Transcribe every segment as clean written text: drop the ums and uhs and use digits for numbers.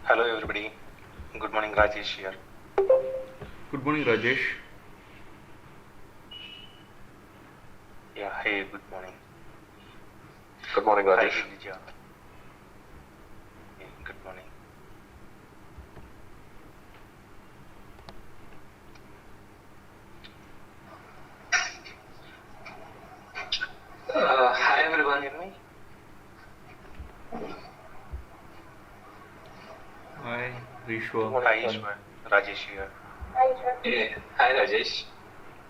Hello everybody. Good morning, Rajesh here. Good morning, Rajesh. Yeah, hey, good morning. Good morning, Hi, Rajesh. Girija. Hey, good morning. Hi everyone. Can you hear me? Hi, Rishwa. Hi, Ishwar. Rajesh here. Yeah. Hi Rajesh.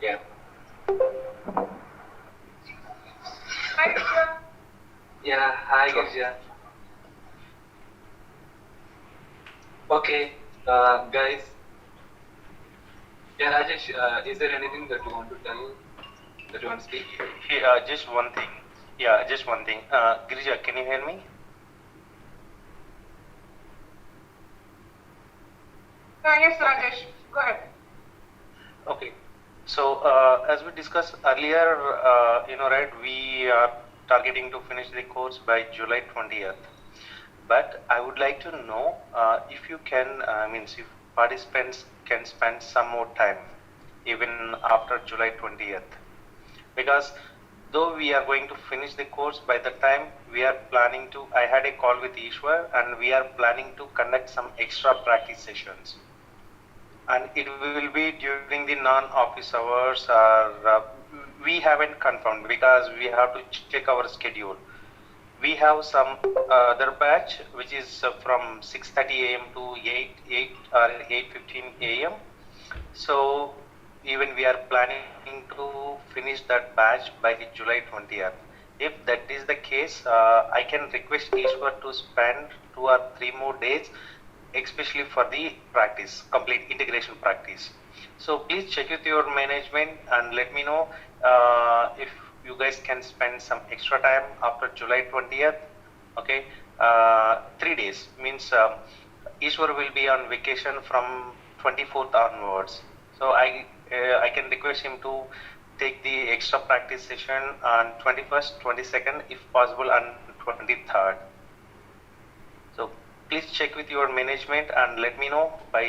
Yeah. Hi, Risha. Yeah. Hi Sure. Girja. Okay, guys. Yeah, Rajesh. Is there anything that you want to tell? That you want to speak? Hey, just one thing. Yeah, just one thing. Girija, can you hear me? Yes, Rajesh. Go ahead. Okay. So, as we discussed earlier, right, we are targeting to finish the course by July 20th. But I would like to know if you can, means if participants can spend some more time, even after July 20th. Because though we are going to finish the course by the time we are planning to, I had a call with Ishwar and we are planning to conduct some extra practice sessions. And it will be during the non-office hours or we haven't confirmed because we have to check our schedule. We have some other batch which is from 6:30 a.m. to 8 or 8:15 a.m. So even we are planning to finish that batch by the July 20th. If that is the case, I can request Ishwar to spend 2 or 3 more days, especially for the practice, complete integration practice. So please check with your management and let me know if you guys can spend some extra time after July 20th. Okay, 3 days means Ishwar will be on vacation from 24th onwards. So I can request him to take the extra practice session on 21st, 22nd, if possible, on 23rd. So please check with your management and let me know by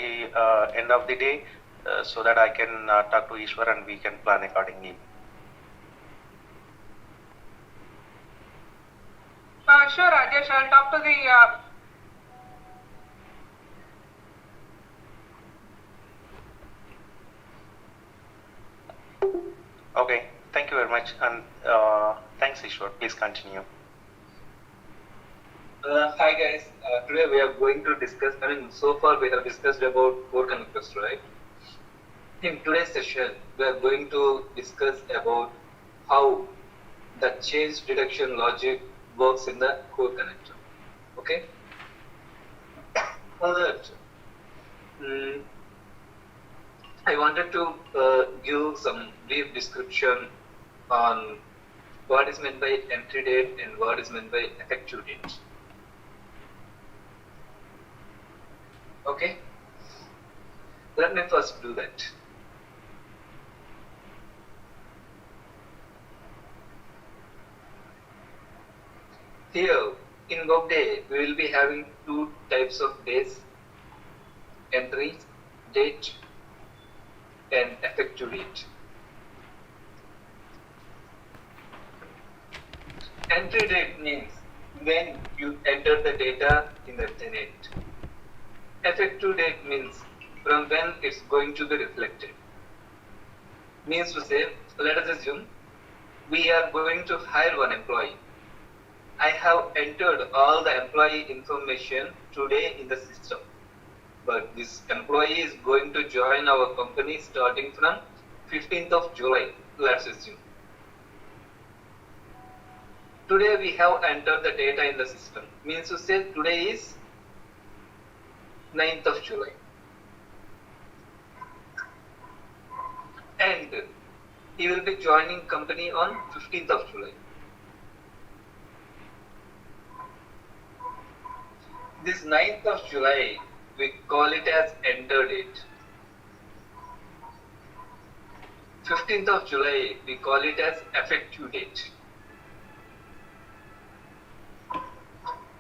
end of the day so that I can talk to Ishwar and we can plan accordingly. Sure, Rajesh. I'll talk to the. Okay, thank you very much and thanks Ishwar. Please continue. Hi guys. Today we are going to discuss. So far we have discussed about core connectors, right? In today's session, we are going to discuss about how the change detection logic works in the core connector. Okay. For that, I wanted to give some brief description on what is meant by entry date and what is meant by effective date. Okay, let me first do that. Here in Workday, we will be having two types of days: entry date and effective date. Entry date means when you enter the data in the tenant. Effective date means from when it's going to be reflected. Means to say, let us assume we are going to hire one employee. I have entered all the employee information today in the system, but this employee is going to join our company starting from 15th of July, let's assume. Today we have entered the data in the system. Means to say today is 9th of July. And he will be joining company on 15th of July. This 9th of July, we call it as enter date. 15th of July, we call it as effective date.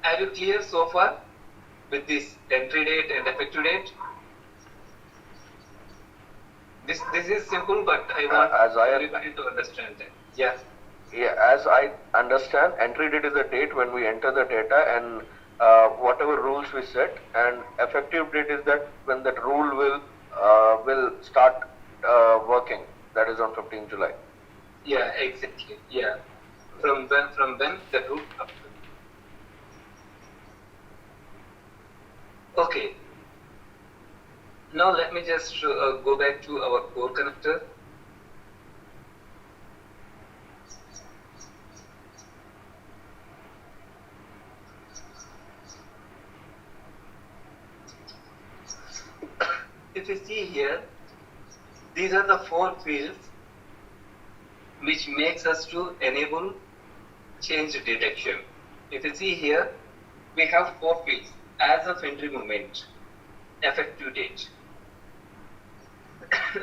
Are you clear so far with this entry date and effective date? This is simple, but I want everybody to understand that. Yeah. Yeah, as I understand, entry date is the date when we enter the data and whatever rules we set, and effective date is that when that rule will start working. That is on 15th July. Yeah, exactly. Yeah, from when the rule comes. Okay. Now let me just go back to our core connector. If you see here, these are the 4 fields which makes us to enable change detection. If you see here, we have 4 fields: as of entry moment, effective date,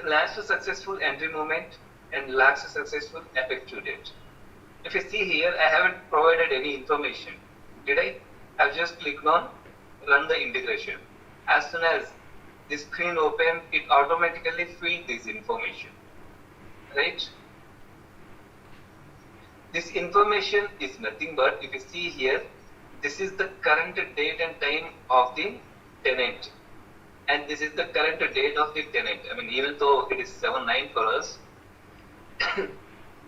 last successful entry moment, and last successful effective date. If you see here, I haven't provided any information. Did I? I've just clicked on run the integration. As soon as the screen opened, it automatically filled this information, right? This information is nothing but, if you see here, this is the current date and time of the tenant, and this is the current date of the tenant. I mean, even though it is 7/9 for us,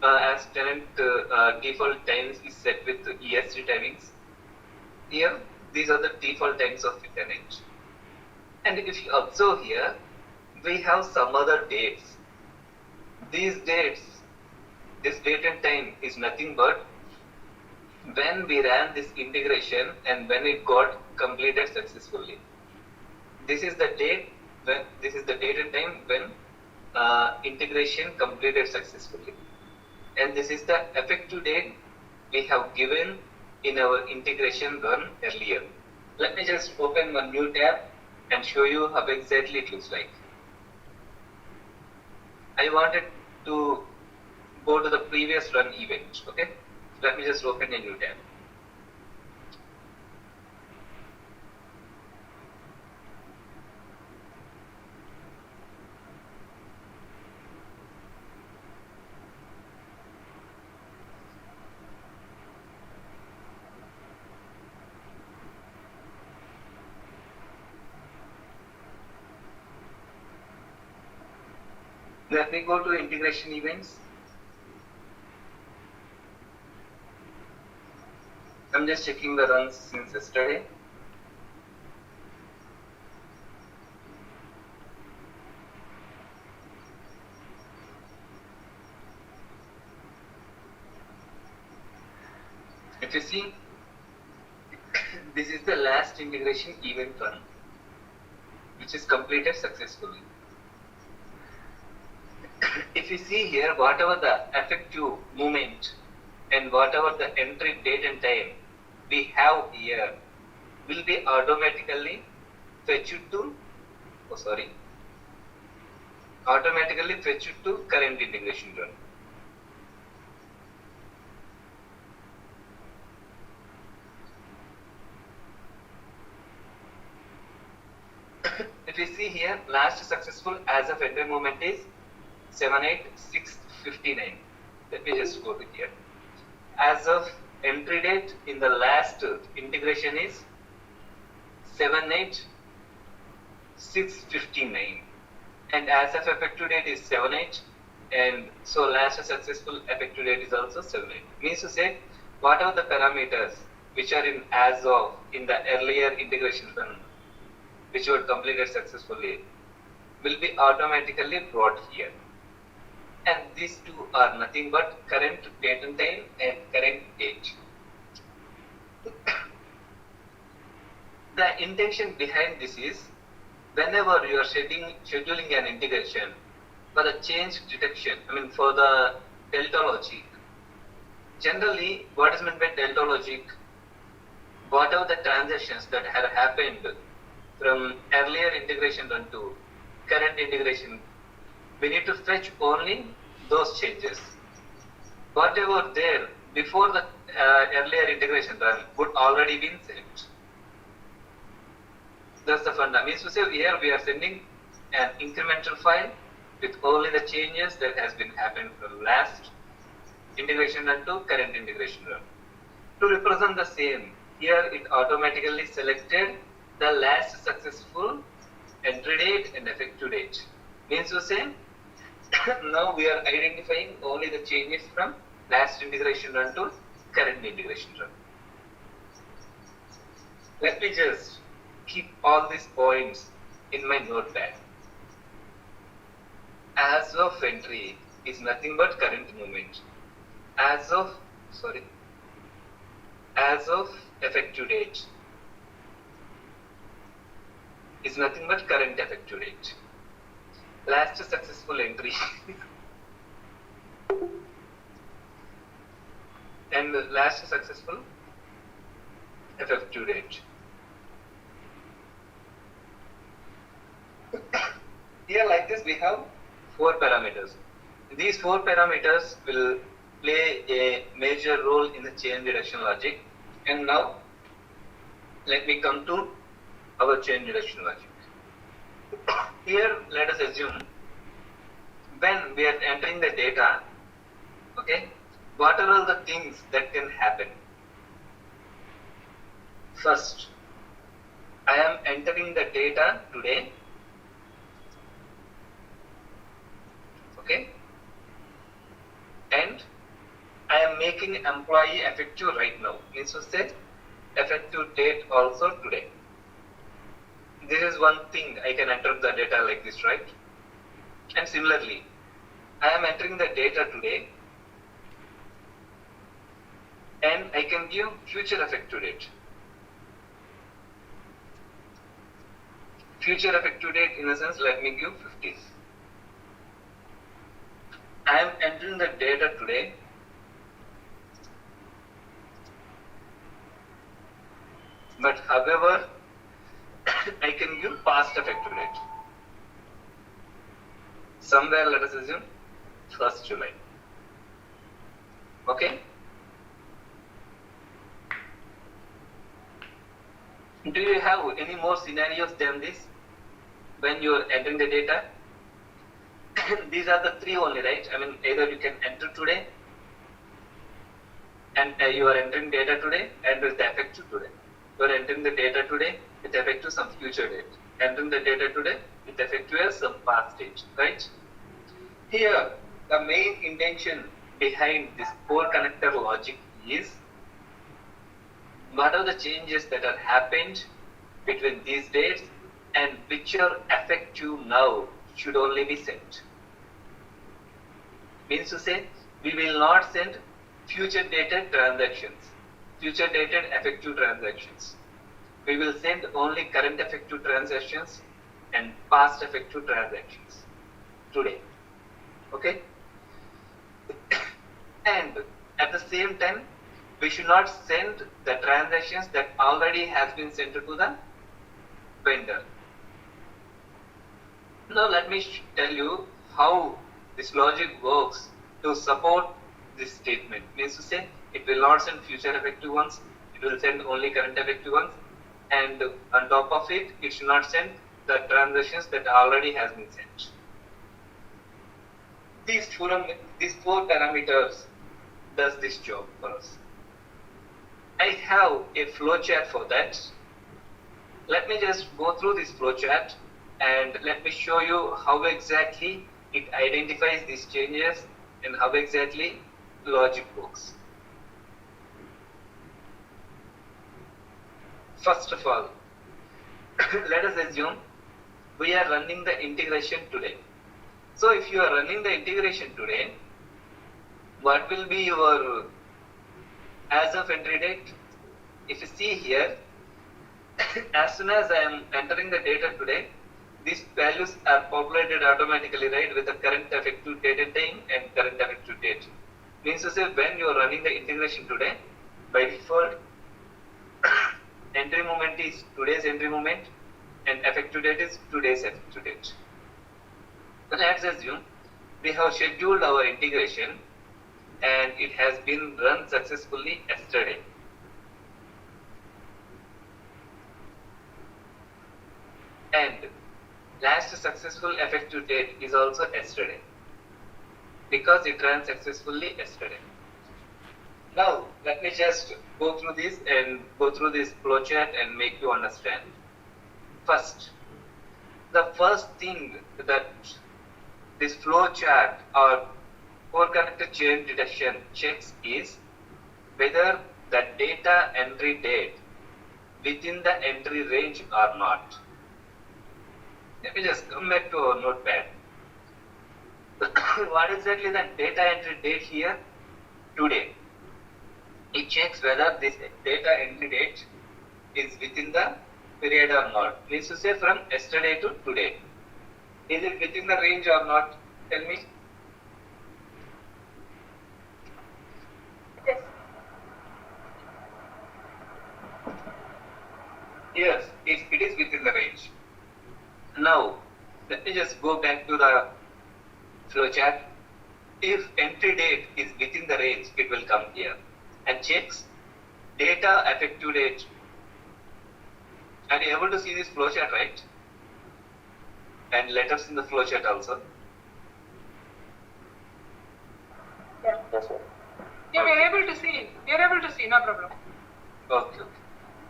as tenant default times is set with EST timings, here these are the default times of the tenant. And if you observe here, we have some other dates. These dates, this date and time is nothing but when we ran this integration and when it got completed successfully. This is the date and time when integration completed successfully. And this is the effective date we have given in our integration run earlier. Let me just open one new tab and show you how exactly it looks like. I wanted to go to the previous run event, okay? Let me just open a new tab. Let me go to integration events. I'm just checking the runs since yesterday. If you see, this is the last integration event run, which is completed successfully. If you see here, whatever the effective moment and whatever the entry date and time we have here will be automatically fetched to, automatically fetched to current integration run. If you see here, last successful as of entry moment is 7/8/6/59. Let me just go to here. As of entry date in the last integration is 7/8/6/59, and as of effective date is 7/8, and so last successful effective date is also 7/8. Means to say, whatever the parameters which are in as of in the earlier integration run, which were completed successfully, will be automatically brought here. And these two are nothing but current date and time and current date. The intention behind this is whenever you are scheduling an integration for the change detection, for the delta logic, generally what is meant by delta logic? What are the transactions that have happened from earlier integration run to current integration? We need to fetch only those changes. Whatever there before the earlier integration run would already been sent. That's the funda. Means to say here we are sending an incremental file with only the changes that has been happened from last integration run to current integration run. To represent the same, here it automatically selected the last successful entry date and effective date. Means to say now we are identifying only the changes from last integration run to current integration run. Let me just keep all these points in my notepad. As of entry is nothing but current moment. As of effective date is nothing but current effective date. Last successful entry and the last successful effective date. Here like this we have 4 parameters. These 4 parameters will play a major role in the change detection logic. And now let me come to our change detection logic. Here let us assume when we are entering the data, okay, what are all the things that can happen? First, I am entering the data today, okay, and I am making employee effective right now. Means to say effective date also today. This is one thing I can enter the data like this, right? And similarly, I am entering the data today and I can give future effective date. Future effective date in a sense, let me give 15. I am entering the data today but however I can give past effective date. Somewhere let us assume 1st July. Okay? Do you have any more scenarios than this when you are entering the data? These are the 3 only, right? Either you can enter today and you are entering data today and with the effective today. You are entering the data today with effect to some future date. Entering the data today with effect to some past date, right? Here, the main intention behind this core connector logic is what are the changes that are happened between these dates and which are effective now should only be sent. Means to say, we will not send future dated transactions, future dated effective transactions. We will send only current effective transactions and past effective transactions today. Okay? And at the same time, we should not send the transactions that already has been sent to the vendor. Now let me tell you how this logic works to support this statement. Means to say, it will not send future effective ones, it will send only current effective ones, and on top of it, it should not send the transactions that already has been sent. These 4 parameters does this job for us. I have a flowchart for that. Let me just go through this flowchart and let me show you how exactly it identifies these changes and how exactly logic works. First of all, let us assume we are running the integration today. So if you are running the integration today, what will be your as of entry date? If you see here, as soon as I am entering the data today, these values are populated automatically, right, with the current effective date and time and current effective date. Means to say, when you are running the integration today, by default, entry moment is today's entry moment and effective date is today's effective date. But let's assume we have scheduled our integration and it has been run successfully yesterday. And last successful effective date is also yesterday because it ran successfully yesterday. Now, let me just go through this flowchart and make you understand. First, the first thing that this flowchart or core connector chain detection checks is whether the data entry date within the entry range or not. Let me just come back to our notepad. What exactly the data entry date here? Today. It checks whether this data entry date is within the period or not. Means to say from yesterday to today. Is it within the range or not? Tell me. Yes. Yes, it is within the range. Now, let me just go back to the flowchart. If entry date is within the range, it will come here and checks data effective date. Are you able to see this flowchart, right? And letters in the flowchart also. Yeah. Yes, sir. Yeah, we are able to see. We are able to see, no problem. Okay.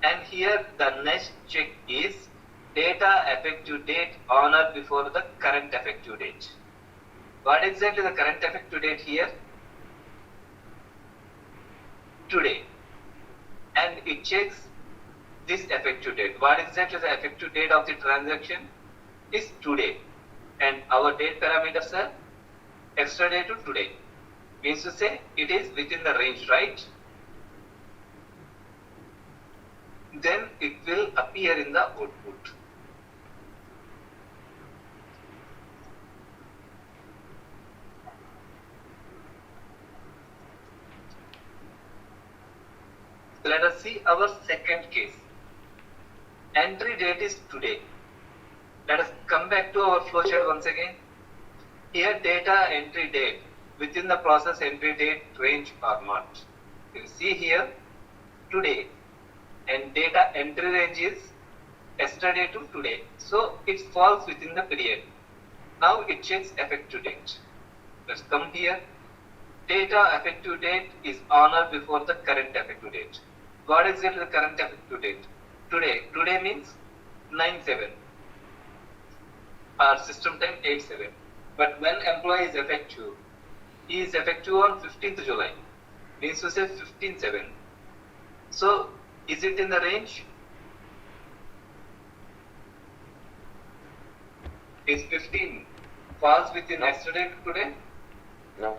And here the next check is data effective date on or before the current effective date. What exactly the current effective date here? Today. And it checks this effective date. What exactly the effective date of the transaction is today. And our date parameters are yesterday to today. Means to say it is within the range, right? Then it will appear in the output. Let us see our second case. Entry date is today. Let us come back to our flowchart once again. Here data entry date within the process entry date range or not. You see here today and data entry range is yesterday to today. So it falls within the period. Now it checks effective date. Let's come here. Data effective date is on or before the current effective date. What is exactly the current effective date? Today. Today means 9/7 or system time 8/7. But when employee is effective, he is effective on 15th July. Means to say 15/7. So is it in the range? Is 15 falls within yesterday to today? No.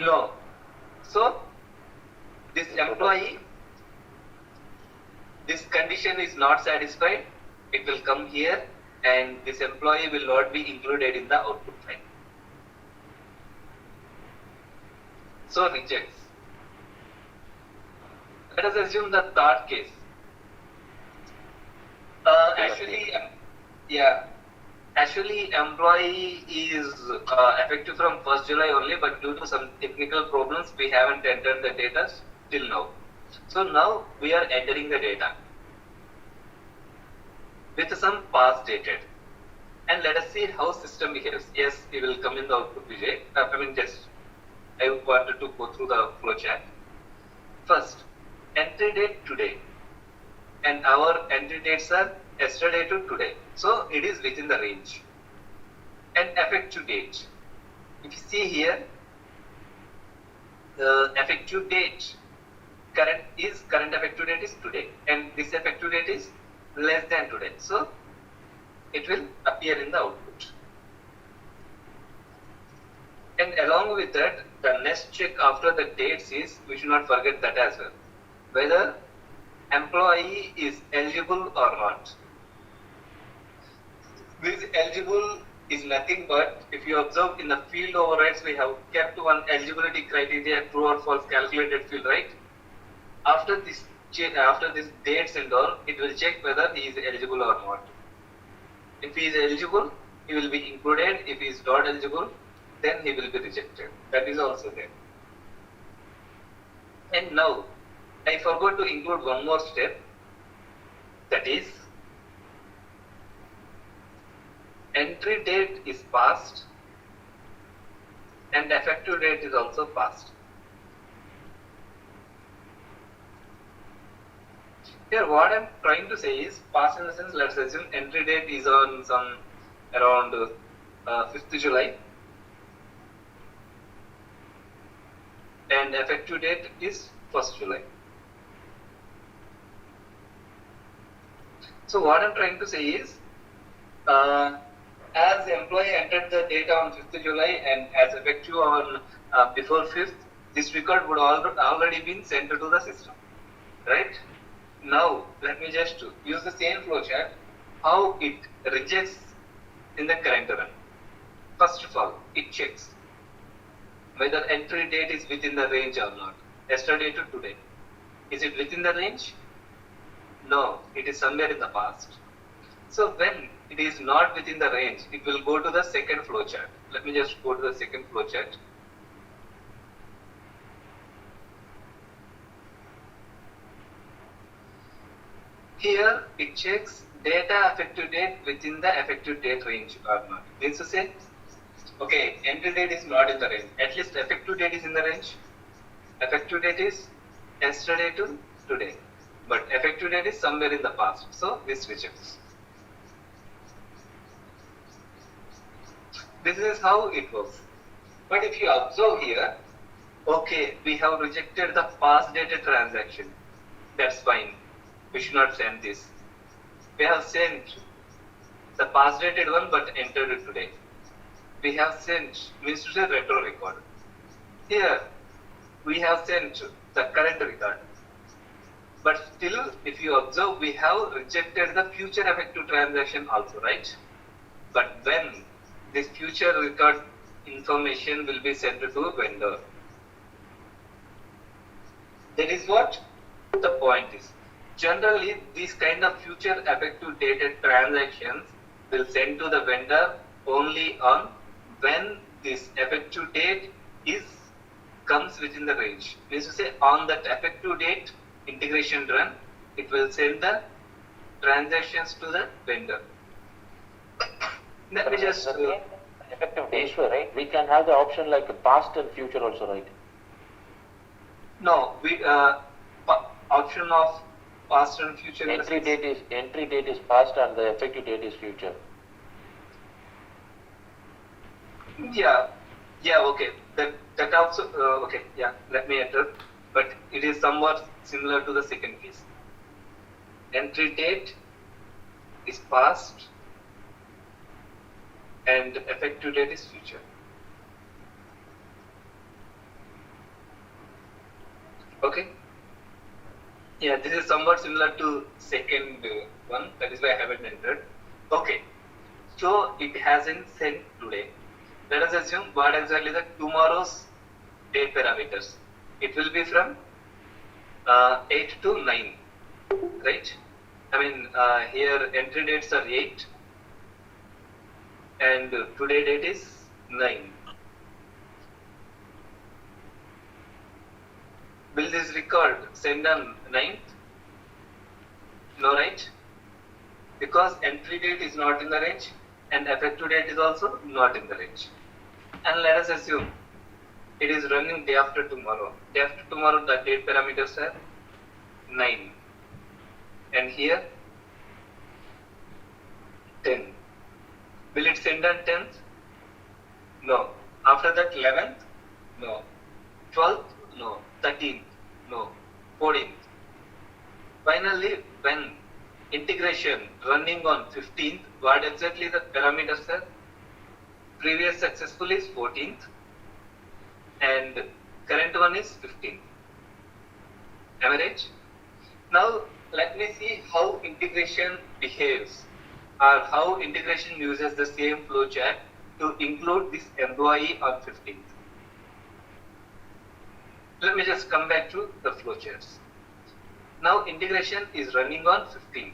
No. So this employee, this condition is not satisfied. It will come here and this employee will not be included in the output file. So rejects. Let us assume the third case. Actually, employee is effective from 1st July only, but due to some technical problems, we haven't entered the data till now. So now we are entering the data with some past dated. And let us see how system behaves. Yes, we will come in the output Vijay. I wanted to go through the flowchart. First, entry date today. And our entry dates are yesterday to today. So it is within the range. And effective date. If you see here, the effective date current effective date is today. And this effective date is less than today. So it will appear in the output. And along with that, the next check after the dates is, we should not forget that as well, whether employee is eligible or not. This eligible is nothing but, if you observe in the field overrides, we have kept one eligibility criteria, true or false calculated field, right? After this dates and all, it will check whether he is eligible or not. If he is eligible, he will be included. If he is not eligible, then he will be rejected. That is also there. And now, I forgot to include one more step. That is, entry date is passed and effective date is also passed. Here what I'm trying to say is, past in the sense, let's assume entry date is on some around 5th July and effective date is 1st July. So what I'm trying to say is, as the employee entered the data on 5th July and as effective on before 5th, this record would already been sent to the system, right? Now, let me just use the same flowchart, how it rejects in the current run. First of all, it checks whether entry date is within the range or not. Yesterday to today. Is it within the range? No, it is somewhere in the past. So when it is not within the range, it will go to the second flowchart. Let me just go to the second flowchart. Here it checks data effective date within the effective date range or not. Means to say, okay, entry date is not in the range. At least effective date is in the range. Effective date is yesterday to today. But effective date is somewhere in the past. So this rejects. This is how it works. But if you observe here, okay, we have rejected the past dated transaction. That's fine. We should not send this. We have sent the past dated one but entered it today. We have sent, means to say, retro record. Here, we have sent the current record. But still, if you observe, we have rejected the future effective transaction also, right? But when this future record information will be sent to vendor. That is what the point is. Generally, these kind of future effective dated transactions will send to the vendor only on when this effective date comes within the range. Means to say, on that effective date integration run, it will send the transactions to the vendor. Let me just effective date, right? We can have the option like past and future also, right? No, we option of past and future. Entry date is past and the effective date is future. Yeah, okay. That also okay. Yeah, let me enter. But it is somewhat similar to the second case. Entry date is past and effective date is future. Okay. Yeah, this is somewhat similar to second one. That is why I haven't entered. Okay. So it hasn't sent today. Let us assume what exactly the tomorrow's date parameters. It will be from 8 to 9, right? I mean, here entry dates are 8 and today date is 9. Will this record send on 9th? No, right? Because entry date is not in the range and effective date is also not in the range. And let us assume it is running day after tomorrow. Day after tomorrow, the date parameters are 9. And here 10. Will it send on 10th? No. After that 11th? No. 12th? No. 13th? No. 14th. Finally, when integration running on 15th, what exactly the parameters are? Previous successful is 14th and current one is 15th. Am I right? Now, let me see how integration behaves, or how integration uses the same flowchart to include this employee on 15th. Let me just come back to the flowcharts. Now integration is running on 15th.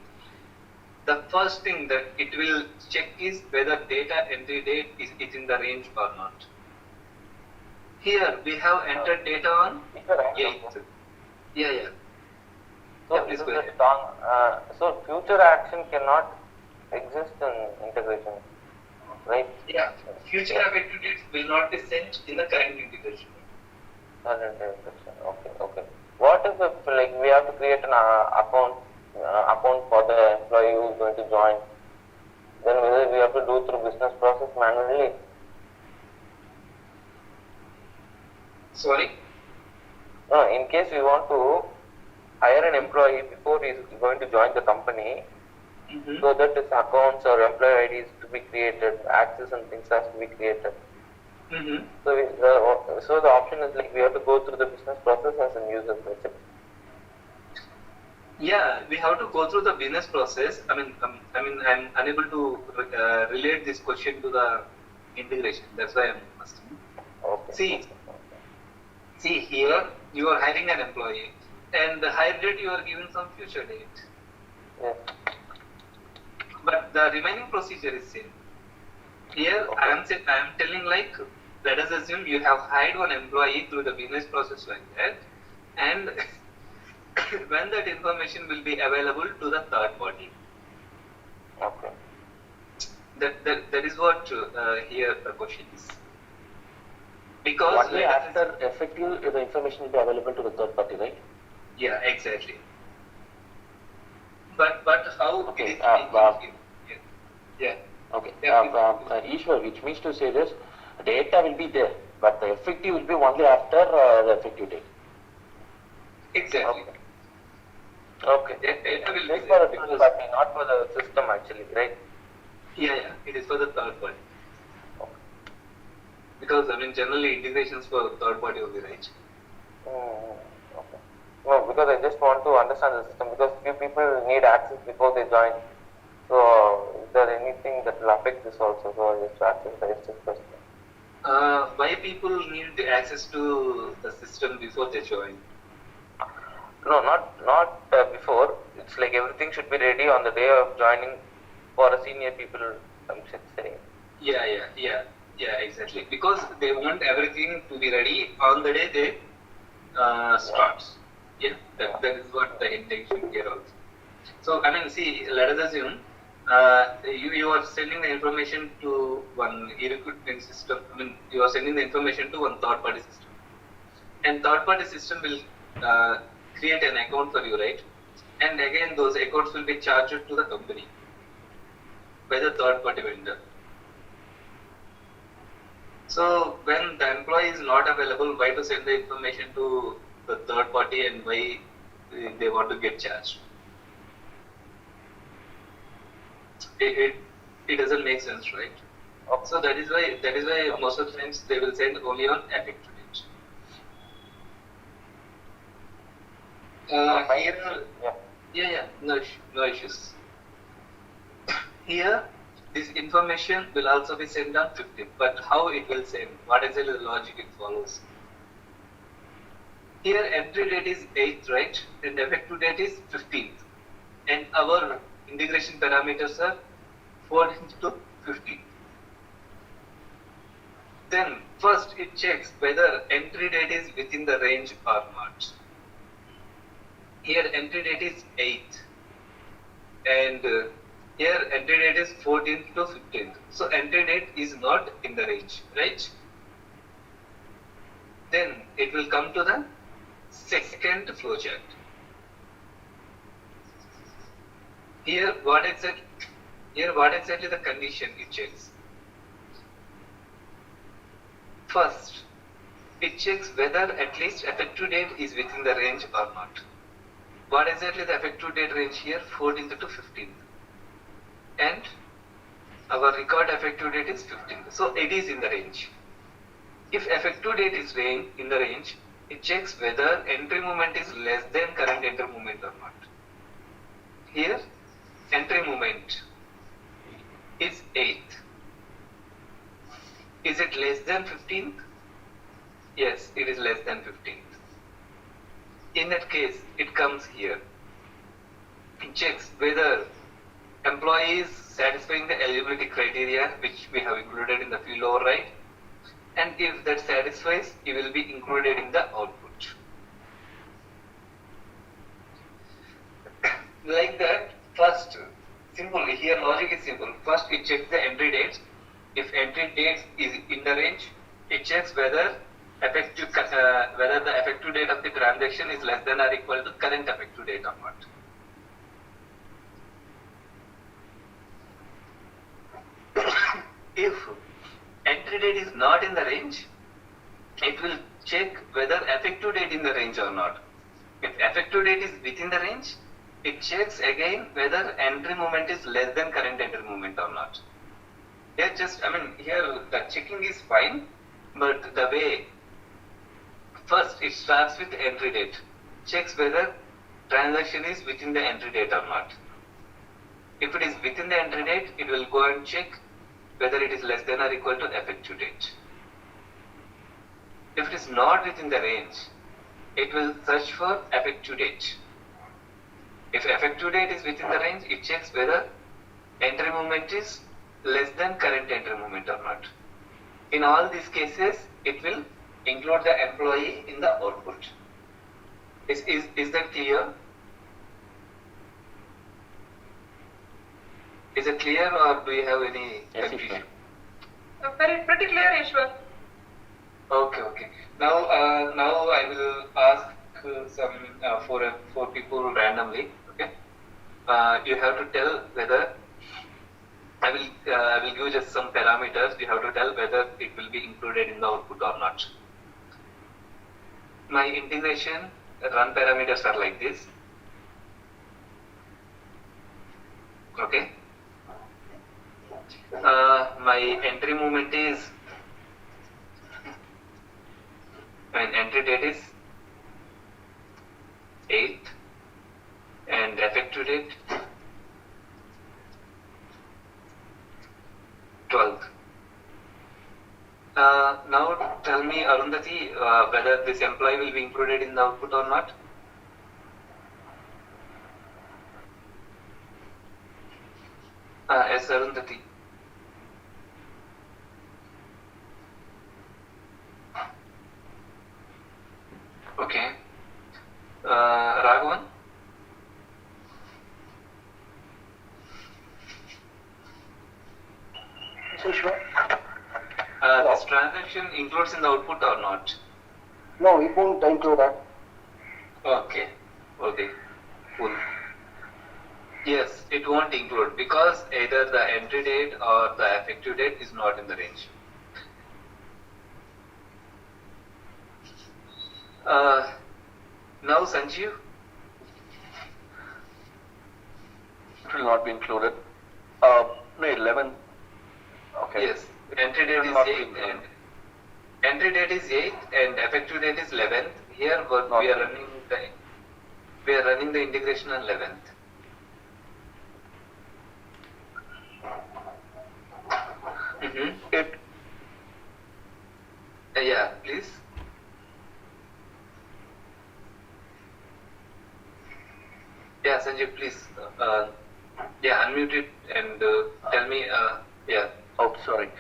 The first thing that it will check is whether data entry date is within the range or not. Here we have entered data on 8th. Yeah. So, Yeah, please go ahead. so future action cannot exist in integration, right? Yeah, future effective dates will not be sent in the current integration. Current integration. Okay. What if like we have to create an account for the employee who is going to join? Then whether we have to do through business process manually? Sorry? No, in case we want to hire an employee before he is going to join the company, so that his accounts or employee IDs to be created, access and things has to be created. So the option is like we have to go through the business process as a user. That's it. Yeah, we have to go through the business process. I'm unable to relate this question to the integration. That's why I'm asking. Okay. See here, you are hiring an employee, and the hire date you are giving some future date. Yes. But the remaining procedure is same. Here I am telling like, let us assume you have hired one employee through the business process like that, and when that information will be available to the third party. Okay. That is what here the question is. Because only after effective the information will be available to the third party, right? Yeah, exactly. But how okay, it is yeah. Okay. Yeah, Ishwar, which means to say this, data will be there, but the effective will be only after the effective date. Exactly. Okay. Data will It's be for there the third because party, not for the system actually, right? yeah, it is for the third party. Because generally integrations for third party only, right? Okay. No, because I just want to understand the system because few people need access before they join. So is there anything that will affect this also? So I just raised this question. Why people need access to the system before they join? No, not before. It's like everything should be ready on the day of joining for a senior people. I'm saying. Yeah, exactly. Because they want everything to be ready on the day they starts. Yeah, that is what the intention here also. So see, let us assume you are sending the information to one e-recruitment system. You are sending the information to one third party system, and third party system will create an account for you, right? And again, those accounts will be charged to the company by the third party vendor. So when the employee is not available, why to send the information to the third party and why they want to get charged? It doesn't make sense, right? Okay. So that is why most of the times they will send only on effective date. Here, no issues. Here, this information will also be sent on 15th, but how it will send? What is the logic it follows? Here, entry date is 8th, right? And effective date is 15th. And our integration parameters are 14th to 15th. Then, first it checks whether entry date is within the range or not. Here, entry date is 8th. And here entry date is 14th to 15th. So entry date is not in the range, right? Then it will come to the second flowchart. Here what exactly the condition it checks? First, it checks whether at least effective date is within the range or not. What exactly the effective date range here? 14th to 15th. And our record effective date is 15th. So it is in the range. If effective date is in the range, it checks whether entry movement is less than current entry movement or not. than 15th? Yes, it is less than 15th. In that case, it comes here. It checks whether employee is satisfying the eligibility criteria which we have included in the field override, and if that satisfies, it will be included in the output. Like that, first, simple, here logic is simple. First, it checks the entry dates. If entry date is in the range, it checks whether whether the effective date of the transaction is less than or equal to current effective date or not. If entry date is not in the range, it will check whether effective date in the range or not. If effective date is within the range, it checks again whether entry moment is less than current entry moment or not. Here here the checking is fine, but the way, first it starts with entry date, checks whether transaction is within the entry date or not. If it is within the entry date, it will go and check whether it is less than or equal to effective date. If it is not within the range, it will search for effective date. If effective date is within the range, it checks whether entry moment is less than current entry moment or not. In all these cases, it will include the employee in the output. Is that clear? Is it clear, or do you have any confusion? Pretty clear, Ishwar. Okay. Now I will ask some four people randomly. Okay. You have to tell whether I will give just some parameters. You have to tell whether it will be included in the output or not. My integration run parameters are like this. Okay. My entry moment is, entry date is 8th and effective date 12th. Now tell me, Arundhati, whether this employee will be included in the output or not. Yes, Arundhati. Okay. Raghavan? So sure. This transaction includes in the output or not? No, it won't include that. Okay, cool. Yes, it won't include because either the entry date or the effective date is not in the range. Now Sanjeev? It will not be included. No, 11. Okay. Yes, entry date is 8th and entry date is 8th and effective date is 11th. Here what we are running the integration on 11th. It. Yeah, please. Yeah, Sanjay, please. Unmute it and tell me. Yeah. Oh, sorry.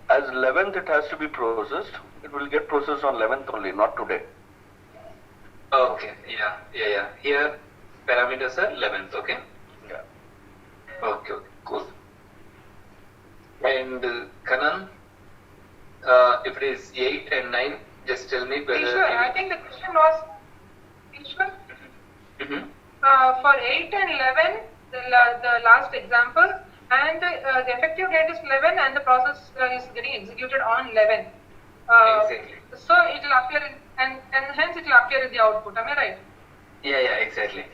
As 11th, it has to be processed. It will get processed on 11th only, not today. Okay. Yeah. Here, parameters are 11th. Okay. Yeah. Okay. Cool. And Kanan, if it is 8 and 9, just tell me whether. Ishwar, I think the question was, Ishwar, for 8 and 11, the last example, and the effective date is 11 and the process is getting executed on 11. Exactly. So it will appear in, and hence it will appear in the output, am I right? Yeah, exactly.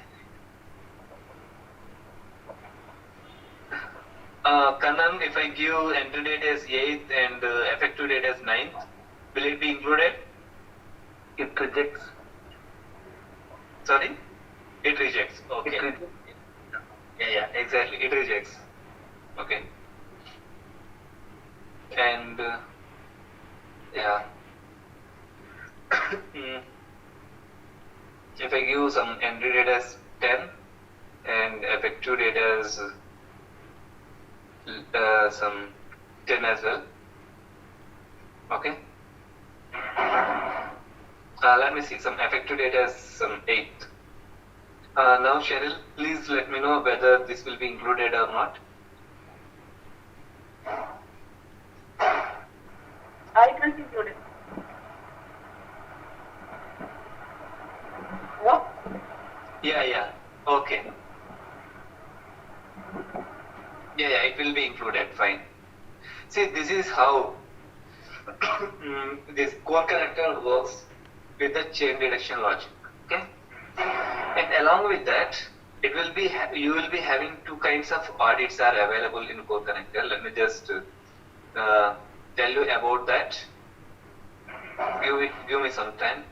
Kanan, if I give entry date as 8th and effective date as 9th, will it be included? It rejects. Sorry? It rejects. Okay. It rejects. Yeah, exactly. It rejects. Okay. And Yeah. If I give some entry data as 10 and effective data as some 10 as well. Okay. Let me see, some effective data as some 8. Now Cheryl, please let me know whether this will be included or not. It will be included. What? Yeah. Okay. Yeah, it will be included. Fine. See, this is how this core connector works with the chain detection logic. Okay. And along with that, it will be you will be having two kinds of audits are available in core connector. Let me just tell you about that. Give me some time.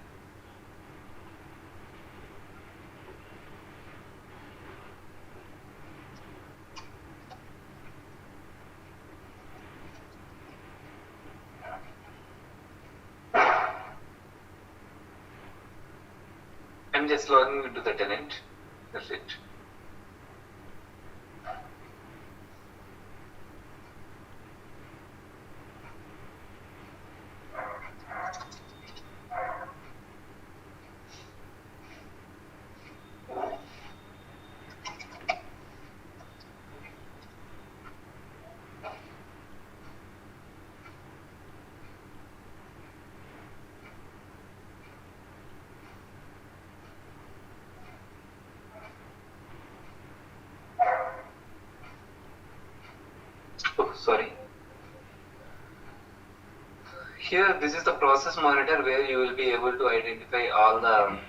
I'm just logging into the tenant. That's it. Oh, sorry. Here, this is the process monitor where you will be able to identify all the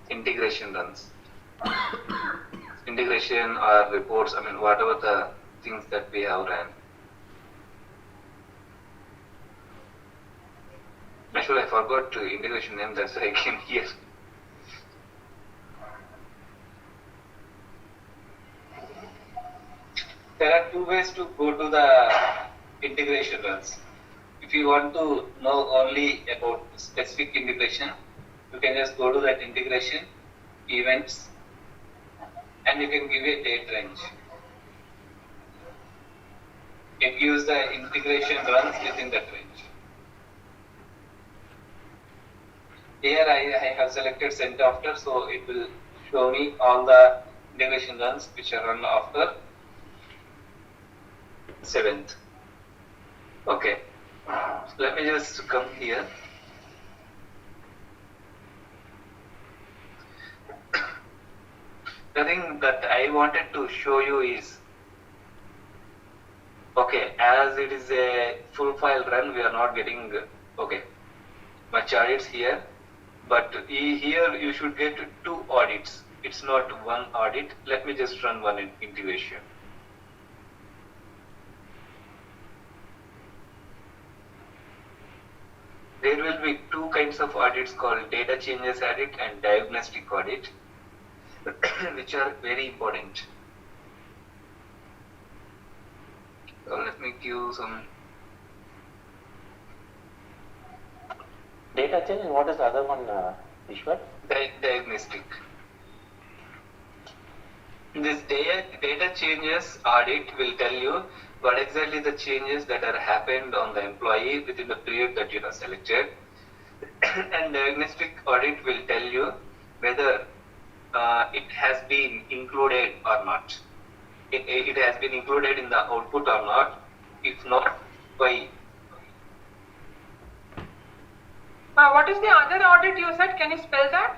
integration runs. Integration or reports, I mean, whatever the things that we have ran. Actually, I forgot to integration name, that's why I came here. There are two ways to go to the integration runs. If you want to know only about specific integration, you can just go to that integration, events, and you can give a date range. It gives the integration runs within that range. Here I have selected sent after, so it will show me all the integration runs which are run after 7th. Okay, let me just come here. The thing that I wanted to show you is, okay, as it is a full file run, we are not getting, okay, much audits here, but here you should get 2 audits. It's not 1 audit. Let me just run one integration. There will be 2 kinds of audits called data changes audit and diagnostic audit, which are very important. So let me give some Data change, and what is the other one, Ishwar? diagnostic. This data changes audit will tell you what exactly the changes that are happened on the employee within the period that you have selected, and diagnostic audit will tell you whether it has been included or not. It has been included in the output or not. If not, why? What is the other audit you said? Can you spell that?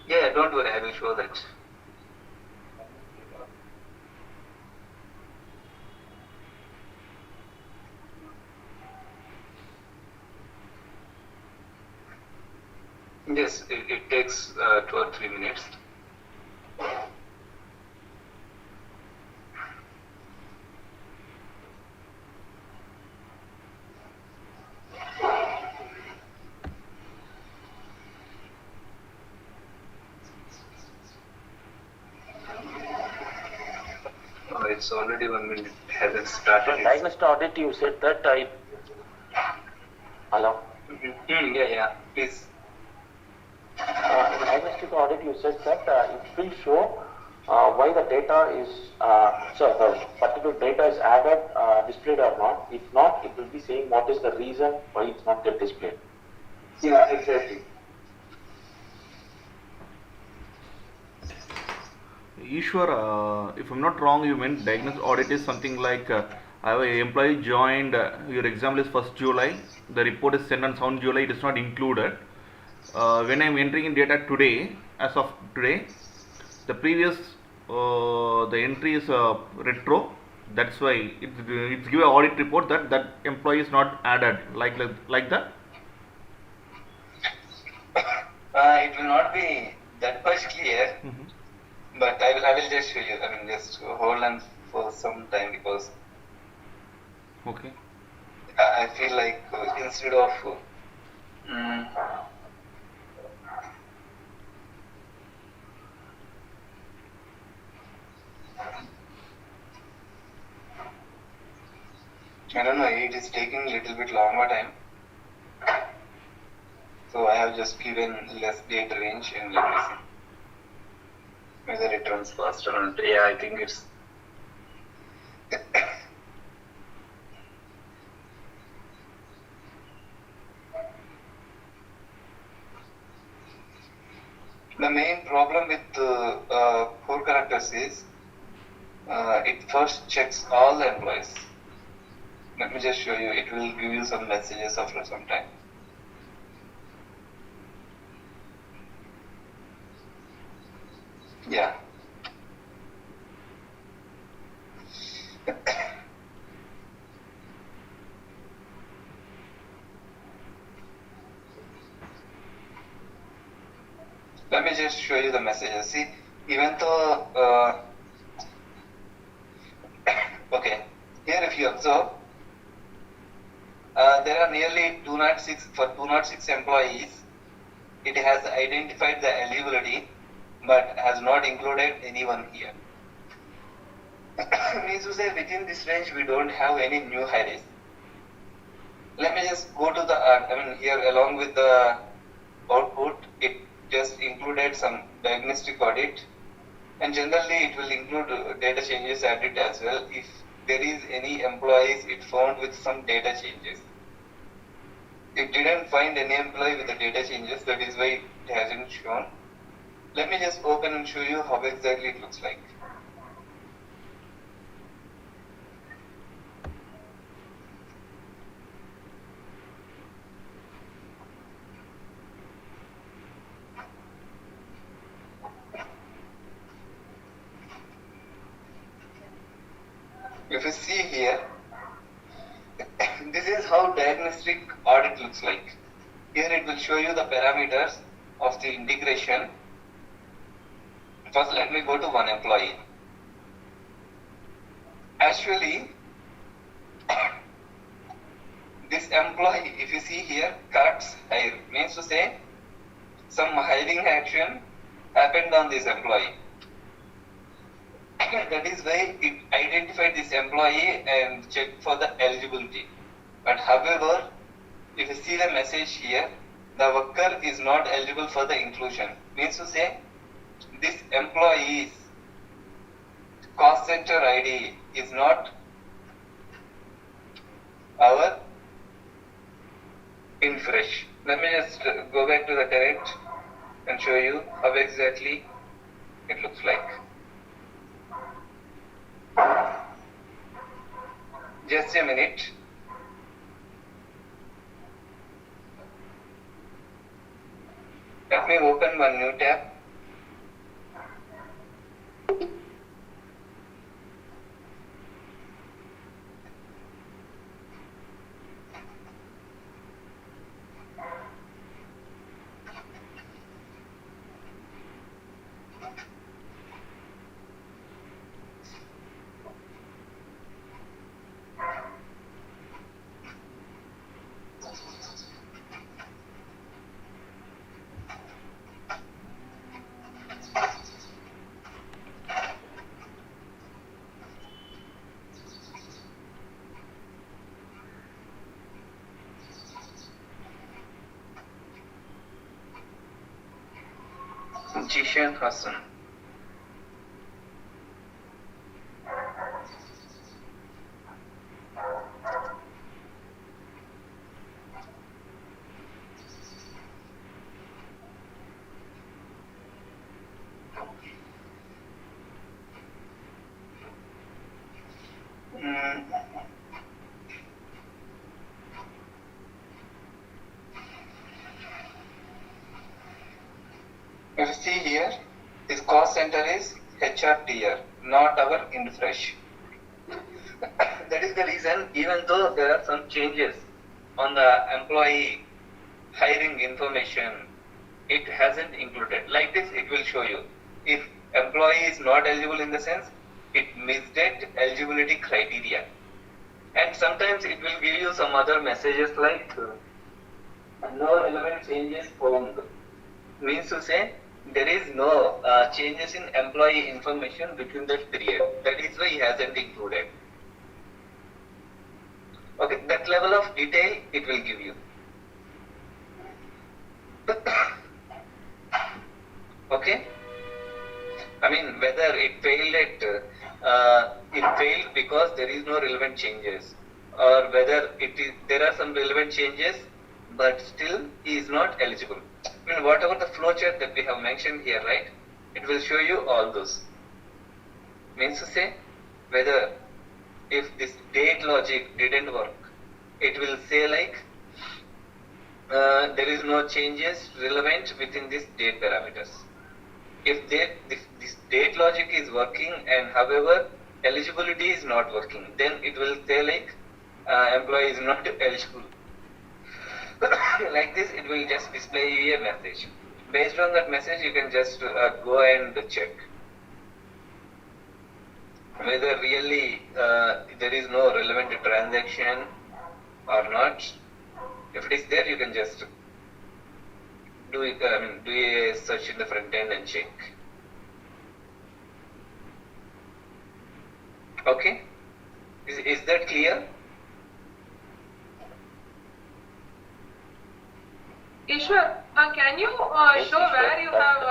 Yeah, don't worry, I will show that. Yes, it takes 2 or 3 minutes. Oh, it's already 1 minute. It hasn't started. Diagnostic audit, you said that Hello? Yeah, please. In diagnostic audit, you said that it will show why the data is, the particular data is added, displayed or not. If not, it will be saying what is the reason why it's not get displayed. Yeah, exactly. Ishwar, if I'm not wrong, you meant diagnosis audit is something like I have an employee joined, your example is 1st July, the report is sent on 7th July, it is not included. When I'm entering in data today, as of today, the previous, the entry is retro, that's why it's give an audit report that that employee is not added, like that. It will not be that much clear, Mm-hmm. but I will just show you. I mean, just hold on for some time because Okay. I feel like instead of mm, I don't know, it is taking a little bit longer time. So I have just given less date range and let me see whether it runs faster or not. Yeah, I think it's the main problem with core characters is it first checks all the employees. Let me just show you. It will give you some messages after some time. Yeah. Let me just show you the messages. See, even though, okay, here if you observe, there are nearly 206 employees. It has identified the eligibility, but has not included anyone here. Means to say within this range we don't have any new hires. Let me just go to the, here along with the output, it just included some diagnostic audit, and generally it will include data changes added as well. If there is any employees it found with some data changes. It didn't find any employee with the data changes, that is why it hasn't shown. Let me just open and show you how exactly it looks like. If you see here, this is how diagnostic audit looks like. Here it will show you the parameters of the integration. First, let me go to one employee. Actually, this employee, if you see here, corrects hire, means to say some hiring action happened on this employee. That is why it identified this employee and checked for the eligibility. But however, if you see the message here, the worker is not eligible for the inclusion. Means to say, this employee's cost center ID is not our in fresh. Let me just go back to the direct and show you how exactly it looks like. Just a minute. Let me open one new tab. Jishan Hassan. You see here, this cost center is HRTR, not our InFresh. That is the reason, even though there are some changes on the employee hiring information, it hasn't included. Like this, it will show you. If employee is not eligible in the sense, it misstated eligibility criteria. And sometimes it will give you some other messages like no relevant changes found. Means to say there is no changes in employee information between that period. That is why he hasn't included. Okay, that level of detail it will give you. Okay, I mean whether it failed because there is no relevant changes, or whether there are some relevant changes but still he is not eligible. I mean whatever the flowchart that we have mentioned here, right? It will show you all those. Means to say whether if this date logic didn't work, it will say like there is no changes relevant within this date parameters. If this date logic is working and however eligibility is not working, then it will say like employee is not eligible. Like this, it will just display you a message. Based on that message, you can just go and check whether really there is no relevant transaction or not. If it is there, you can just do it. Do a search in the front end and check. Okay, is that clear? Ishwar, can you show where you have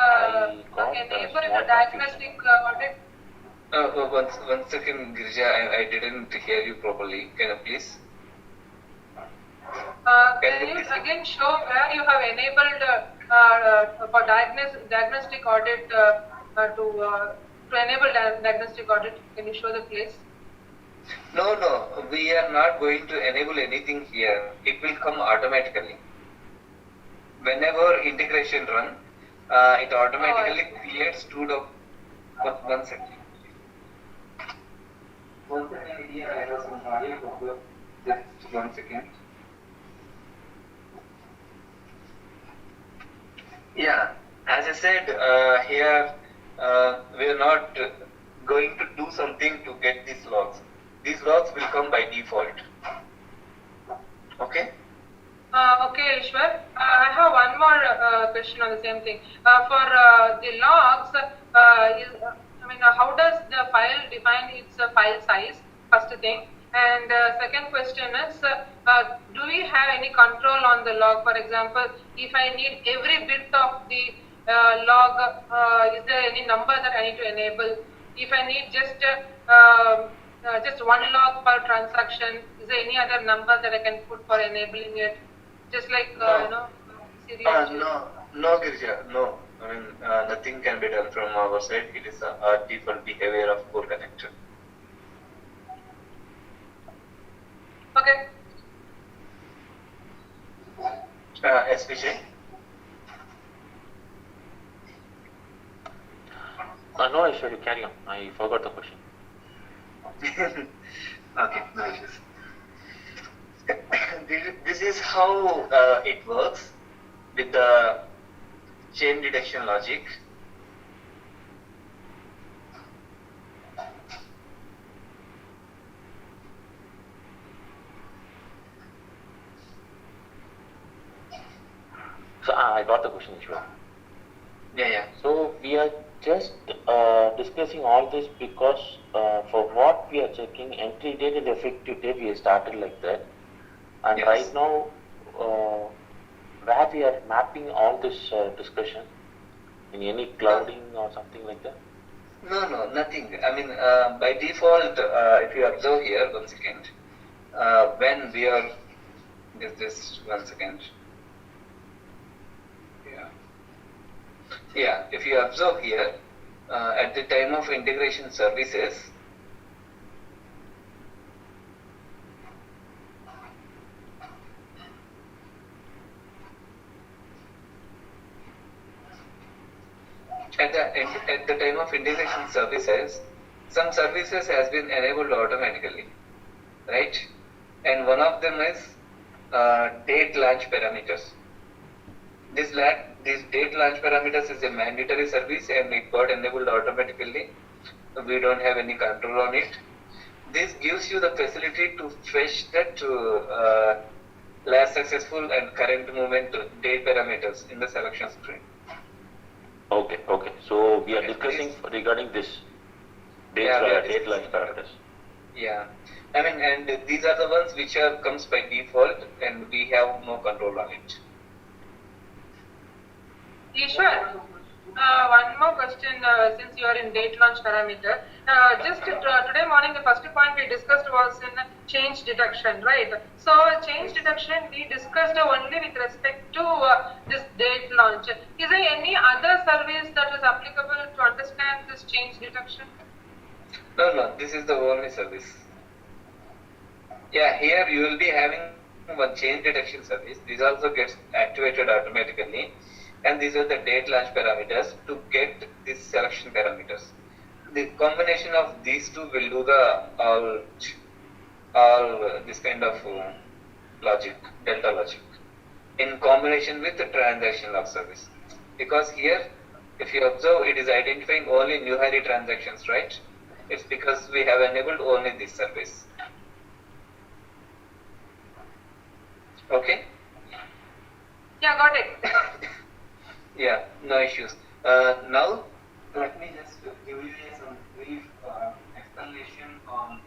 enabled the diagnostic audit? One second, Girija, I didn't hear you properly. Can you please? Can you again show where you have enabled for diagnostic audit to enable diagnostic audit? Can you show the place? No, we are not going to enable anything here. It will come automatically. Whenever integration run, it automatically creates two one second. One second here, I have some audio problem. Just 1 second. Yeah, as I said, here we are not going to do something to get these logs. These logs will come by default. Okay? Okay, Ishwar. I have one more question on the same thing. For the logs, how does the file define its file size? First thing. And second question is, do we have any control on the log? For example, if I need every bit of the log, is there any number that I need to enable? If I need just one log per transaction, is there any other number that I can put for enabling it? Just like serious. No, Girija, no. Nothing can be done from our side. It is a default behavior of core connector. Okay. SPJ? No, I should carry on. I forgot the question. Okay, no issues. This is how it works with the chain detection logic. So I got the question, Ishwar. Yeah. So we are just discussing all this because for what we are checking, entry date and effective date, we started like that. And Yes. right now, where we are mapping all this discussion, In any clouding or something like that? No, nothing. I mean, by default, if you observe here, 1 second, when we are, just 1 second. Yeah, if you observe here, at the time of integration services, at the time of integration services, some services has been enabled automatically, right? And one of them is date launch parameters. This date launch parameters is a mandatory service and it got enabled automatically. We don't have any control on it. This gives you the facility to fetch that last successful and current moment date parameters in the selection screen. Okay. So we are discussing regarding this date launch parameters. Yeah, I mean, and these are the ones which comes by default, and we have no control on it. Ishwar, one more question since you are in date launch parameter. Just today morning, the first point we discussed was in change detection, right? So change detection we discussed only with respect to this date launch. Is there any other service that is applicable to understand this change detection? No, this is the only service. Yeah, here you will be having one change detection service. This also gets activated automatically. And these are the date launch parameters to get these selection parameters. The combination of these two will do the all this kind of logic, delta logic, in combination with the transaction log service. Because here, if you observe, it is identifying only new hire transactions, right? It's because we have enabled only this service. Okay? Yeah, got it. Yeah, no issues. Now, let me just give you some brief explanation on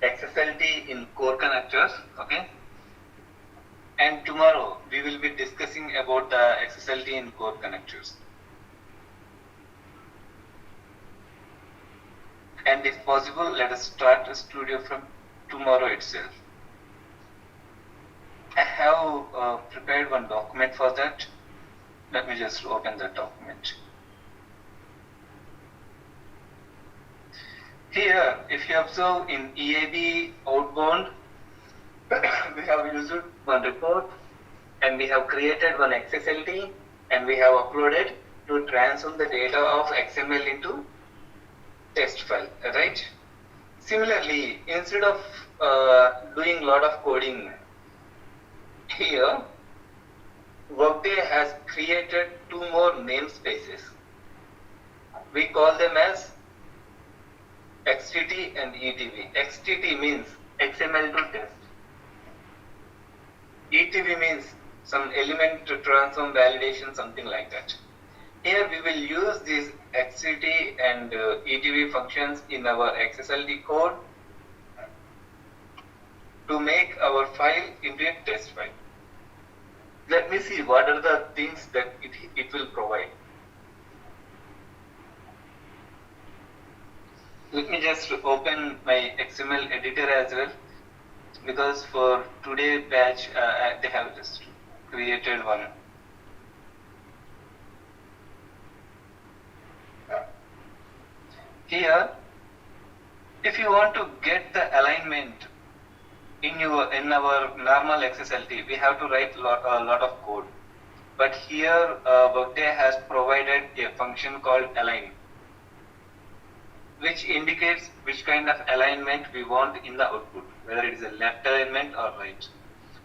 XSLT in core connectors, okay? And tomorrow we will be discussing about the XSLT in core connectors. And if possible, let us start the studio from tomorrow itself. I have prepared one document for that. Let me just open that document. Here, if you observe in EAB outbound, we have used one report and we have created one XSLT and we have uploaded to transform the data of XML into text file, right? Similarly, instead of doing a lot of coding, here Workday has created two more namespaces. We call them as XTT and ETV. XTT means XML to test. ETV means some element to transform validation, something like that. Here we will use these XTT and ETV functions in our XSLT code to make our file into a test file. Let me see what are the things that it will provide. Let me just open my XML editor as well, because for today's batch they have just created one. Here, if you want to get the alignment in our normal XSLT, we have to write a lot of code. But here, Workday has provided a function called align, which indicates which kind of alignment we want in the output, whether it is a left alignment or right.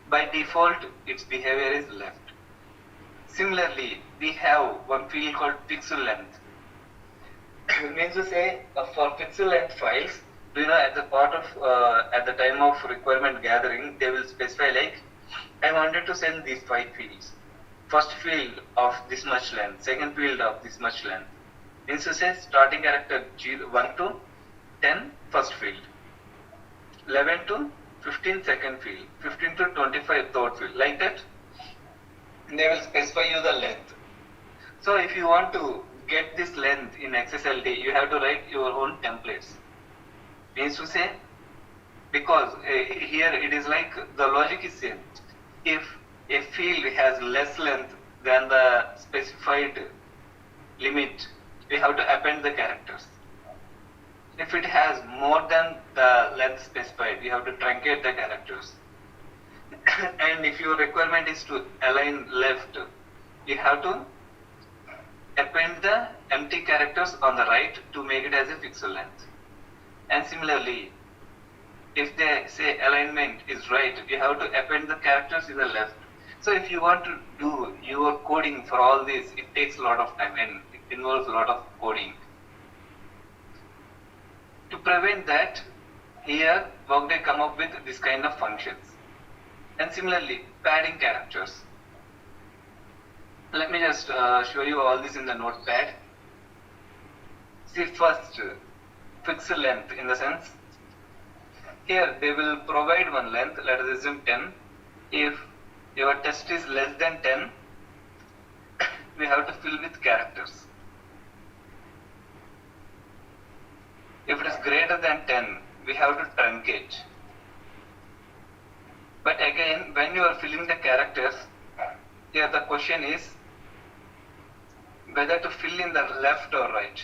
By default, its behavior is left. Similarly, we have one field called pixel length. Means to say, for pixel length files, at the time of requirement gathering, they will specify like, I wanted to send these 5 fields. First field of this much length, second field of this much length. Means to say, starting character 1 to 10, first field. 11 to 15, second field. 15 to 25, third field. Like that. they will specify you the length. So if you want to get this length in XSLT, you have to write your own templates. Means to say, because here it is like the logic is same. If a field has less length than the specified limit, we have to append the characters. If it has more than the length specified, we have to truncate the characters. And if your requirement is to align left, you have to append the empty characters on the right to make it as a pixel length. And similarly, if they say alignment is right, you have to append the characters in the left. So if you want to do your coding for all this, it takes a lot of time and it involves a lot of coding. To prevent that, here Workday come up with this kind of functions. And similarly, padding characters. Let me just show you all this in the notepad. See, first, pixel length, in the sense, here they will provide one length, let us assume 10. If your text is less than 10, we have to fill with characters. If it is greater than 10, we have to truncate. But again, when you are filling the characters, here the question is whether to fill in the left or right.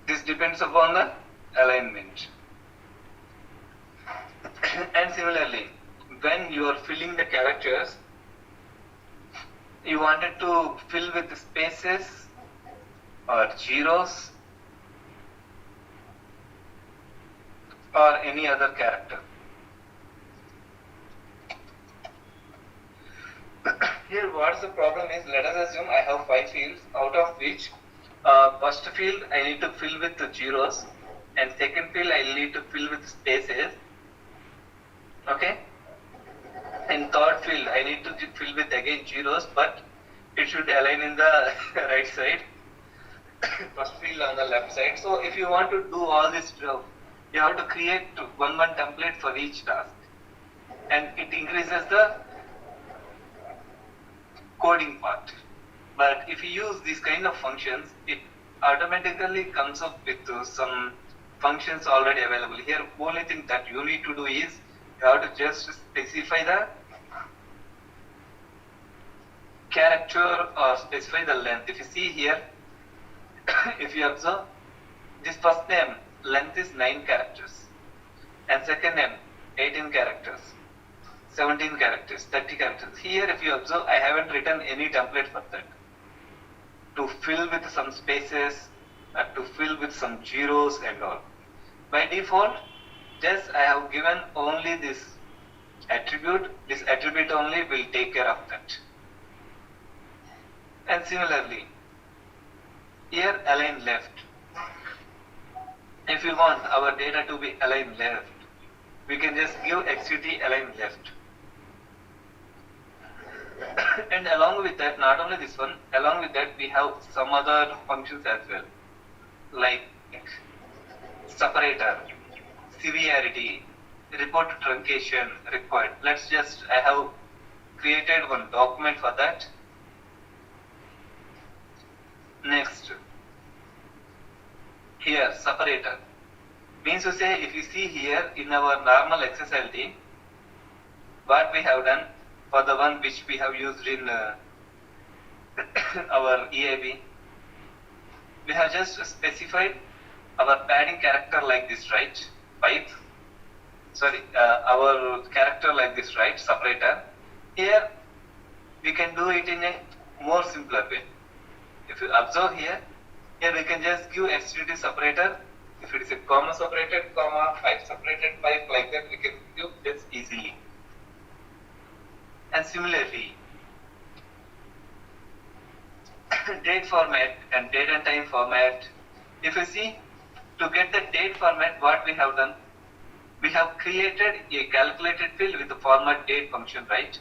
This depends upon the alignment. And similarly, when you are filling the characters, you wanted to fill with spaces or zeros or any other character. Here what's the problem is, let us assume I have 5 fields, out of which first field I need to fill with the zeros and second field I need to fill with spaces. Okay? In third field I need to fill with again zeros, but it should align in the right side. First field on the left side. So if you want to do all this stuff, you have to create one template for each task, and it increases the coding part. But if you use these kind of functions, it automatically comes up with some functions already available. Here, only thing that you need to do is you have to just specify the character or specify the length. If you see here, if you observe, this first name length is 9 characters, and second name 18 characters, 17 characters, 30 characters. Here, if you observe, I haven't written any template for that. To fill with some spaces, to fill with some zeros and all. By default, just I have given only this attribute. This attribute only will take care of that. And similarly, here align left. If you want our data to be aligned left, we can just give XCT align left. And along with that, not only this one, along with that we have some other functions as well, like separator, severity, report truncation required. Let's just, I have created one document for that. Next, here separator means to say, if you see here in our normal XSLT, what we have done for the one which we have used in our EAB, we have just specified our padding character like this, right? 5. Sorry, our character like this, right? Separator. Here we can do it in a more simpler way. If you observe here, we can just give XCT separator. If it is a comma separated, comma, 5 separated, 5, like that, we can give this easily. And similarly, date format and date and time format. If you see, to get the date format, what we have done, we have created a calculated field with the format date function, right?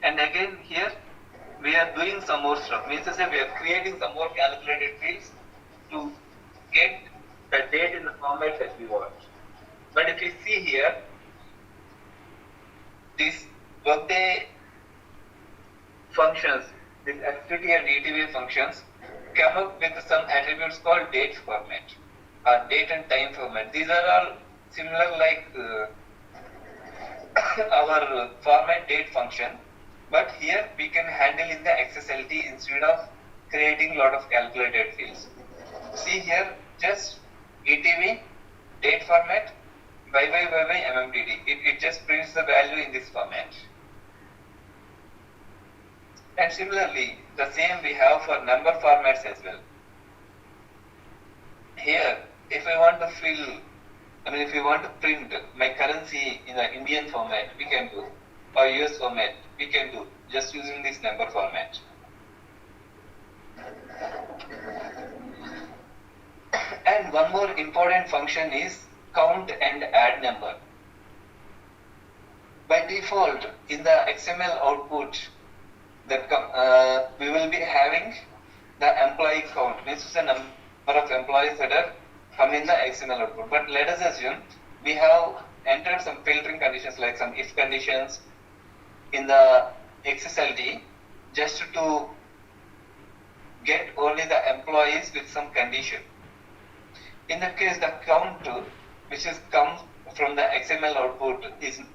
And again here, we are doing some more stuff. Means to say, we are creating some more calculated fields to get the date in the format that we want. But if you see here, these Workday functions, these FTT and ETV functions, come up with some attributes called date format or date and time format. These are all similar like our format date function, but here we can handle in the XSLT instead of creating a lot of calculated fields. See here, just ETV, date format, YY MMDD. It just prints the value in this format. And similarly, the same we have for number formats as well. Here, if I want to if you want to print my currency in the Indian format, we can do, or US format, we can do, just using this number format. And one more important function is count and add number. By default, in the XML output, we will be having the employee count, means the number of employees that are come in the XML output. But let us assume we have entered some filtering conditions like some if conditions in the XSLT just to get only the employees with some condition. In that case, the count which is comes from the XML output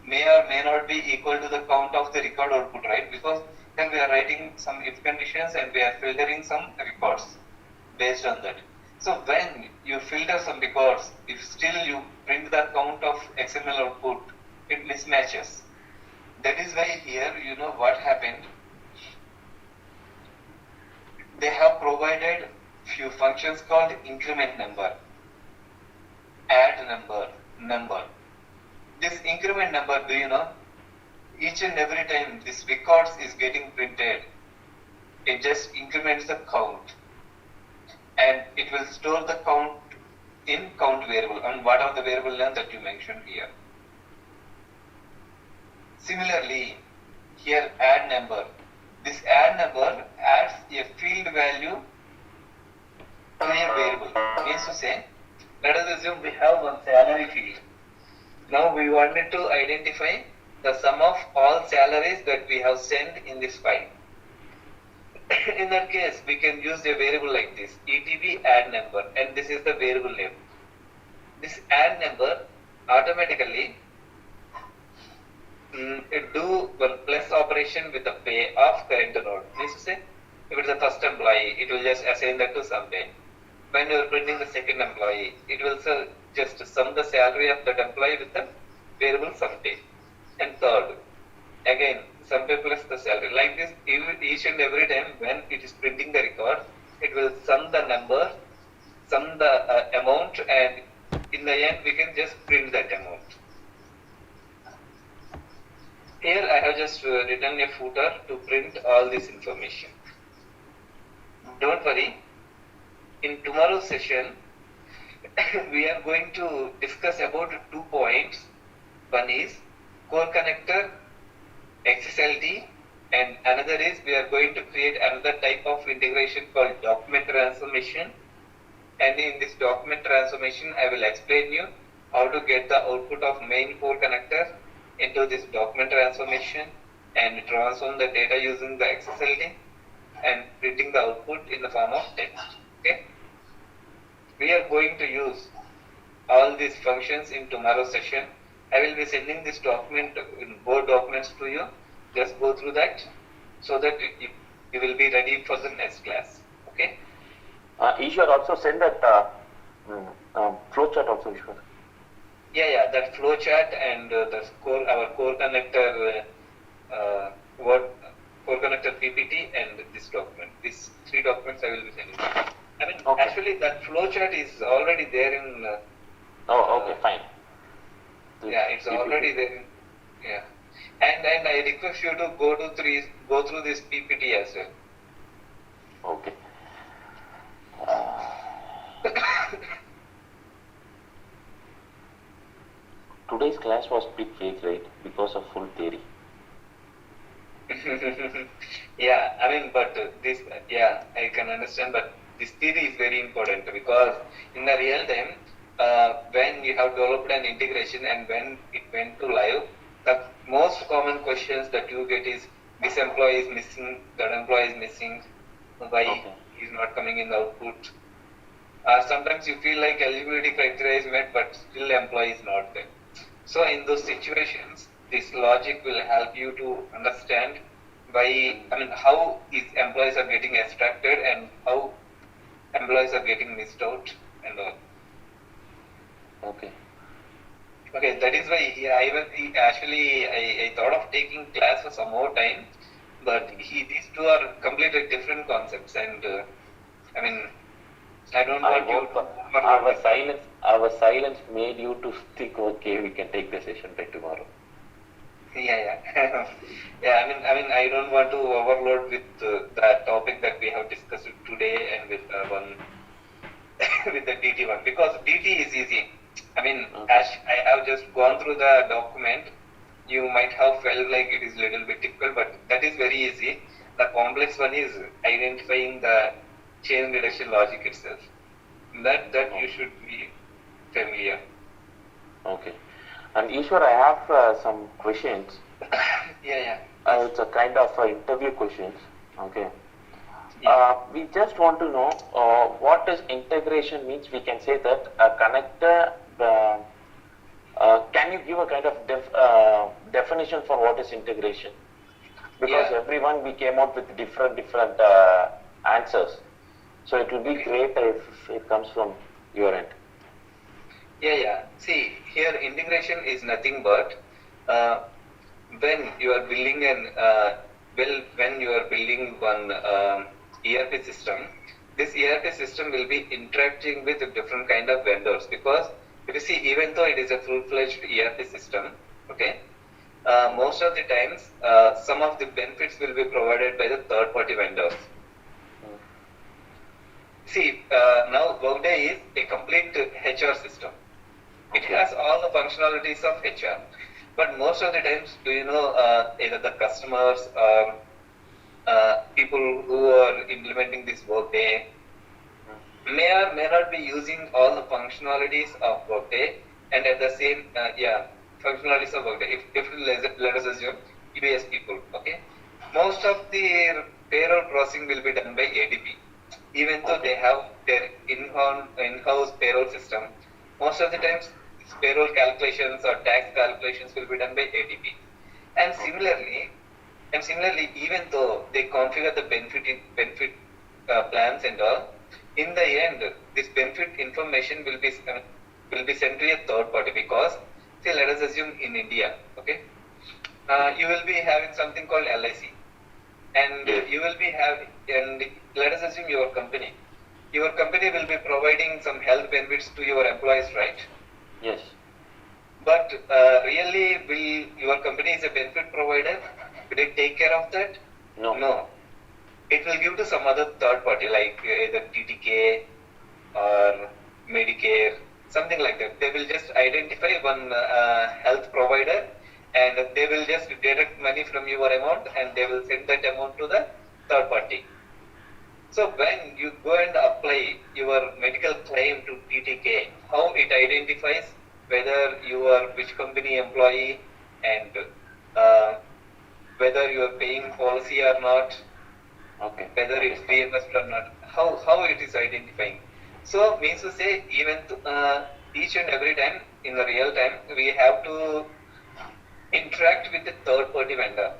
may or may not be equal to the count of the record output, right? Because then we are writing some if conditions and we are filtering some records based on that. So when you filter some records, if still you print the count of XML output, it mismatches. That is why here, you know what happened. They have provided few functions called increment number, add number. This increment number, do you know, each and every time this records is getting printed, it just increments the count. And it will store the count in count variable and what are the variable name that you mentioned here. Similarly, here add number. This add number adds a field value to a variable. Means to say, let us assume we have one salary field. Now we wanted to identify the sum of all salaries that we have sent in this file. In that case, we can use a variable like this, ETB add number, and this is the variable name. This add number automatically it do one plus operation with the pay of current node. Means to say, if it's the first employee, it will just assign that to some pay. When you are printing the second employee, it will just sum the salary of that employee with the variable sum pay. And third, again, sum pay plus the salary. Like this, each and every time when it is printing the record, it will sum the number, sum the amount, and in the end, we can just print that amount. Here I have just written a footer to print all this information. Don't worry, in tomorrow's session, we are going to discuss about 2 points. One is core connector, XSLT, and another is we are going to create another type of integration called document transformation. And in this document transformation, I will explain you how to get the output of main core connector into this document transformation and transform the data using the XSLT and printing the output in the form of text. Okay? We are going to use all these functions in tomorrow's session. I will be sending this document in both documents to you. Just go through that so that you will be ready for the next class. Okay? Ishwar, also send that flowchart also, Ishwar. Yeah, that flowchart and our core connector core connector PPT and this document. These 3 documents I will be sending. I mean, okay. Actually, that flowchart is already there in. Okay, fine. Yeah, it's PPT. Already there. Yeah, and I request you to go through this PPT as well. Okay. Today's class was bit fake, right? Because of full theory. Yeah, I mean, but I can understand, but this theory is very important because in the real time, when you have developed an integration and when it went to live, the most common questions that you get is this employee is missing, that employee is missing, why he is not coming in the output. Sometimes you feel like eligibility criteria is met, but still employee is not there. So in those situations, this logic will help you to understand how these employees are getting extracted and how employees are getting missed out and all. Okay, that is why I thought of taking class for some more time, but these two are completely different concepts, and I don't want you to. Our silence made you to think, okay, we can take the session by tomorrow. Yeah. Yeah, I don't want to overload with that topic that we have discussed today and with one with the DT one, because DT is easy. As I have just gone through the document, you might have felt like it is a little bit difficult, but that is very easy. The complex one is identifying the chain reduction logic itself. That you should be familiar. Okay. And Ishwar, I have some questions. Yeah. It's a kind of interview questions. Okay. Yeah. We just want to know what does integration means. We can say that a connector. Can you give a kind of definition for what is integration? Because everyone we came out with different answers. So it will be great if it comes from your end. Yeah. See, here integration is nothing but when you are building one ERP system, this ERP system will be interacting with different kind of vendors, because if you see, even though it is a full-fledged ERP system, okay, most of the times some of the benefits will be provided by the third-party vendors. See, now Workday is a complete HR system. It has all the functionalities of HR, but most of the times, do you know, either the customers or people who are implementing this Workday may or may not be using all the functionalities of Workday, and at the same functionalities of Workday. If let us assume US people, okay, most of their payroll processing will be done by ADP, even though they have their in-house payroll system. Most of the times, payroll calculations or tax calculations will be done by ADP. And similarly, even though they configure the benefit plans and all, in the end, this benefit information will be sent to a third party, because, say, let us assume in India, okay, you will be having something called LIC, and you will be having, and let us assume your company will be providing some health benefits to your employees, right? Yes. But really, will your company is a benefit provider? Will it take care of that? No. It will give to some other third party, like either TTK or Medicare, something like that. They will just identify one health provider, and they will just deduct money from your amount, and they will send that amount to the third party. So when you go and apply your medical claim to TTK, how it identifies whether you are which company employee and whether you are paying policy or not, whether it's reimbursed or not, how it is identifying. So means to say, even each and every time in the real time, we have to interact with the third party vendor.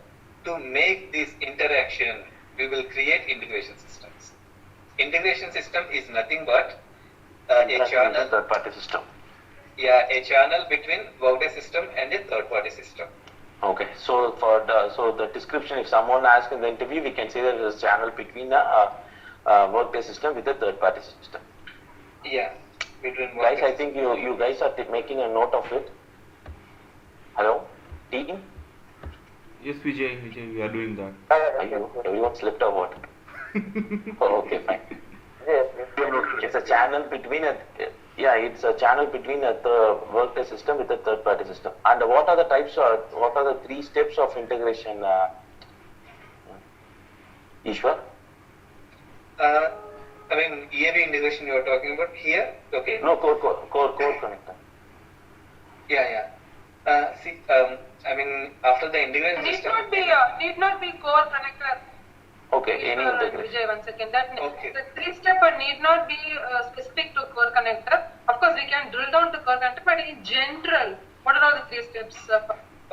To make this interaction, we will create integration systems. Integration system is nothing but a channel. Third party system. Yeah, a channel between Workday system and a third party system. Okay, so the description, if someone asks in the interview, we can say that there's a channel between a Workday system with a third party system. Yeah, between Workday. Guys, I think you guys are making a note of it. Hello, team. Yes, Vijay, we are doing that. Everyone slipped or what? Okay, fine. It's a channel between it's a channel between the Workday system with the third party system. And what are the what are the 3 steps of integration, Ishwar? EAB integration you are talking about here? Okay. No, core connector. Yeah. I mean, after the integration Need system. not be core connector. Okay, any integration. Vijay, one second. That Okay. the three-step need not be specific to core connector. Of course, we can drill down to core connector, but in general, what are all the three steps?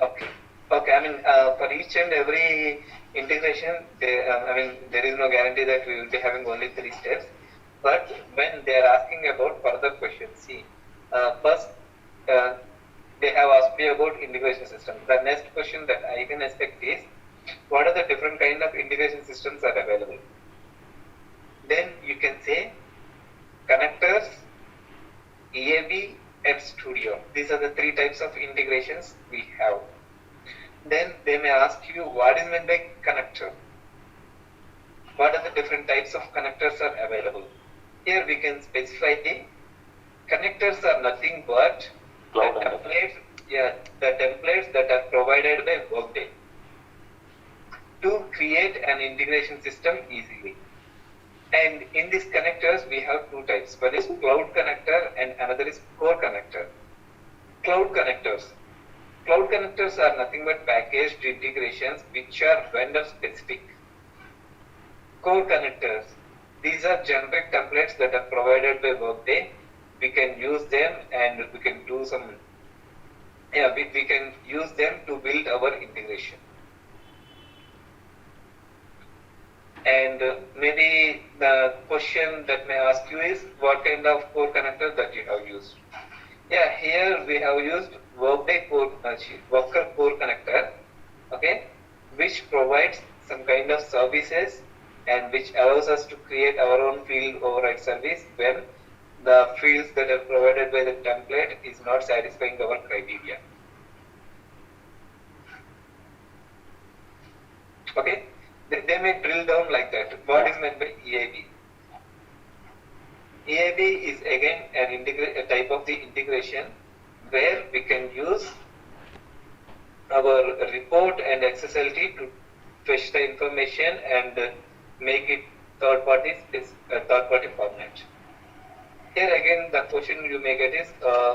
Okay. Okay. I mean, for each and every integration, I mean, there is no guarantee that we will be having only 3 steps. But when they are asking about further questions, see, first, they have asked me about integration system. The next question that I can expect is, what are the different kind of integration systems are available? Then you can say connectors, EAB, and Studio. These are the 3 types of integrations we have. Then they may ask you, what is meant by connector? What are the different types of connectors are available? Here we can specify connectors are nothing but the templates that are provided by Workday to create an integration system easily. And in these connectors, we have 2 types. One is cloud connector and another is core connector. Cloud connectors. Cloud connectors are nothing but packaged integrations which are vendor specific. Core connectors. These are generic templates that are provided by Workday. We can use them and we can do some, we can use them to build our integration. And maybe the question that may ask you is, what kind of core connector that you have used? Yeah, here we have used Workday Worker Core Connector, okay, which provides some kind of services and which allows us to create our own field override service when the fields that are provided by the template is not satisfying our criteria. Okay, they may drill down like that. What is meant by EAB? EAB is again a type of the integration where we can use our report and XSLT to fetch the information and make it third party format. Here again the question you may get is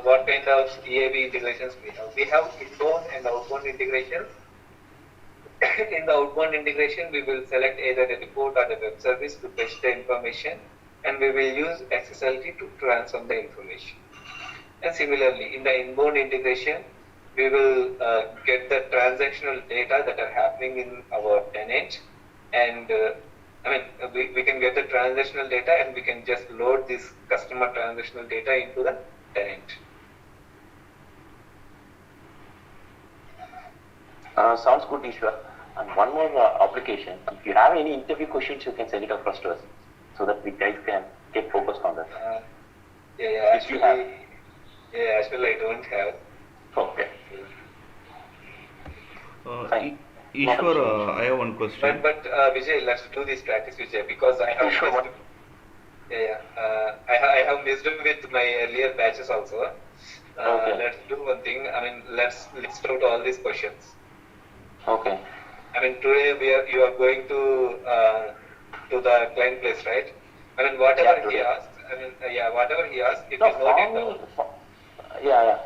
what kind of EAB integrations we have. We have inbound and outbound integrations. In the outbound integration, we will select either a report or a web service to fetch the information, and we will use XSLT to transform the information. And similarly, in the inbound integration, we will get the transactional data that are happening in our tenant, and we can get the transactional data and we can just load this customer transactional data into the tenant. Sounds good, Ishwar. And one more application. If you have any interview questions, you can send it across to us so that we guys can get focused on that. Actually I don't have. Okay. Fine. Ishwar, I have one question. But Vijay, let's do this practice, Vijay, because I have missed. I have missed with my earlier batches also. Okay. Let's do one thing. I mean, let's list out all these questions. Okay. I mean, today you are going to the client place, right? I mean, whatever he asked. I mean, whatever he asked, if you note it down.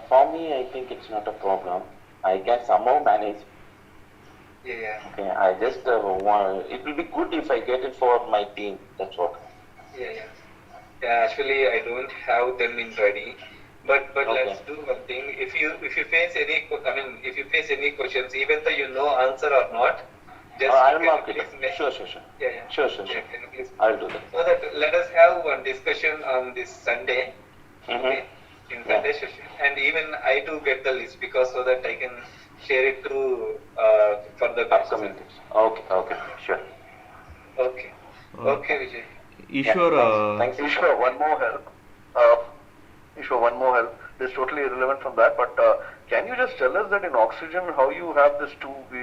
For me, I think it's not a problem. I can somehow manage. Yeah. Okay, I just want. It will be good if I get it for my team. That's what. Yeah. Actually, I don't have them in ready. But okay. Let's do one thing. If you face any questions, even though you know answer or not, just I'll mark it. Sure. Yeah. Sure. I'll do that. So that let us have one discussion on this Sunday, okay, in Sunday session, and even I too get the list because so that I can share it to for the upcoming. Okay, sure. Okay, Vijay. Ishwar, thanks. Ishwar, one more help. This is totally irrelevant from that, but can you just tell us that in Oxygen how you have this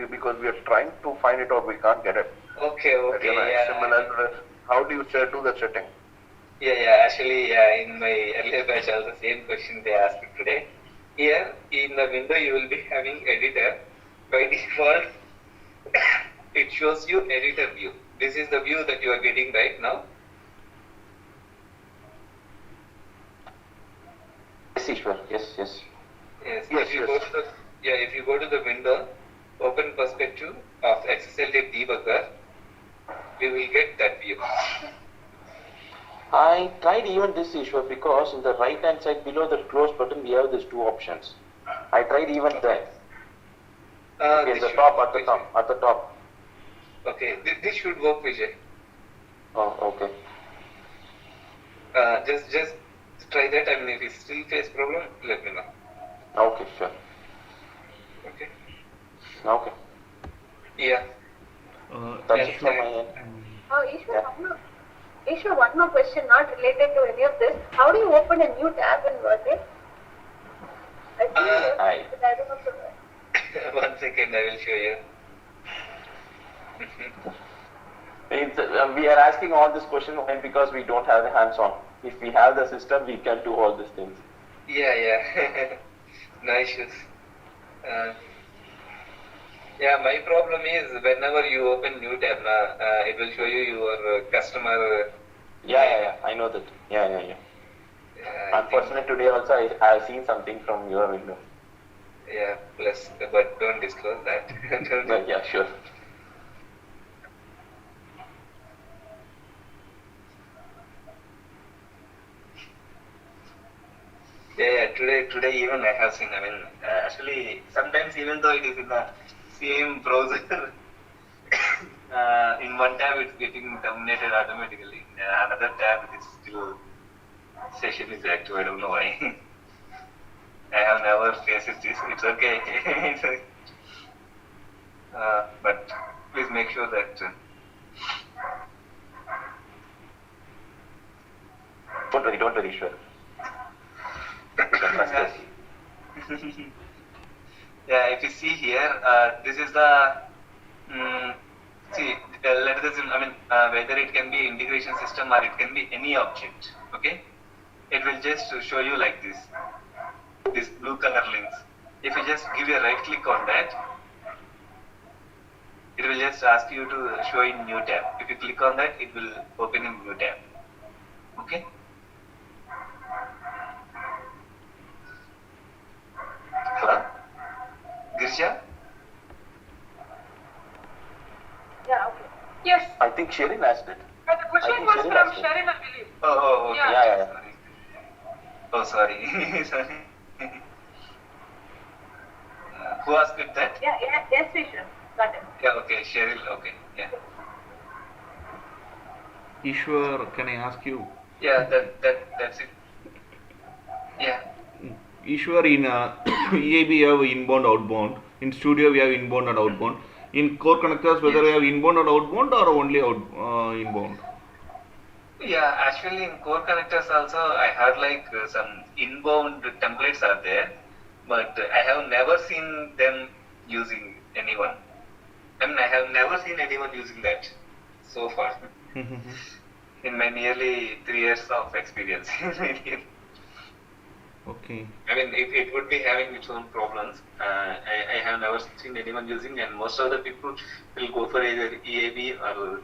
because we are trying to find it out, we can't get it. Okay. Similar, how do you do the setting? Actually, in my earlier batch also same question they asked today. Here in the window you will be having editor. By default, it shows you editor view. This is the view that you are getting right now. Yes, Ishwar. Yes. If you if you go to the window, open perspective of XSLT debugger, we will get that view. I tried even this issue because in the right hand side below the close button we have these two options. I tried even that. At the top. Okay, this should work, Vijay. Oh, okay. Just try that. I mean, if you still face problem, let me know. Okay, sure. Okay. Okay. Yeah. That's it from my end. Ishwar, one more question not related to any of this. How do you open a new tab in Workday? I don't know. 1 second, I will show you. We are asking all this question because we don't have the hands-on. If we have the system, we can do all these things. Yeah. No issues. Yeah, my problem is whenever you open new tab, it will show you your customer. Yeah. I know that. Yeah. Unfortunately, today also I have seen something from your window. Yeah, plus, but don't disclose that. Yeah, sure. Yeah, today even I have seen. I mean, actually, sometimes even though it is in the same browser, in one tab it's getting terminated automatically. In another tab it is still session is active. I don't know why. I have never faced this. It's okay. But please make sure that. Don't worry, sure. Yeah, if you see here, this is the let us I mean whether it can be integration system or it can be any object. Okay, it will just show you like this blue color links. If you just give a right click on that, it will just ask you to show in new tab. If you click on that, it will open in new tab. Okay. Hello, Girisha? Yeah, okay. Yes. I think Sherin asked it. But the question was from Sharon, I believe. Oh, okay. Yeah. Sorry. Oh, sorry. Sorry. Who asked it that? Yes, Ishwar. Got it. Yeah, okay, Cheryl, okay, yeah. Ishwar, can I ask you? Yeah, that's it. Yeah. Ishwar, in EAB we have inbound, outbound. In Studio we have inbound and outbound. In core connectors, whether we have inbound or outbound or only inbound? Yeah, actually in core connectors also I heard like some inbound templates are there, but I have never seen them using anyone. I mean, I have never seen anyone using that so far in my nearly 3 years of experience. Okay. I mean, it would be having its own problems. I have never seen anyone using, and most of the people will go for either EAB or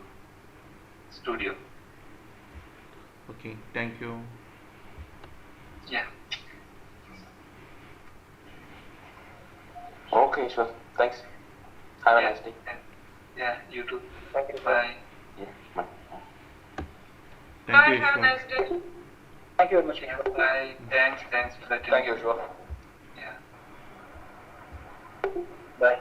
Studio. Okay, thank you. Yeah. Okay, sure. Thanks. Have a nice day. Yeah, you too. Thank you. Bye. Yeah, bye. Thank Bye, you, have a Ishwar. nice day. Thank you very much. Bye. Thanks for that. Thank you, sure. Yeah. Bye.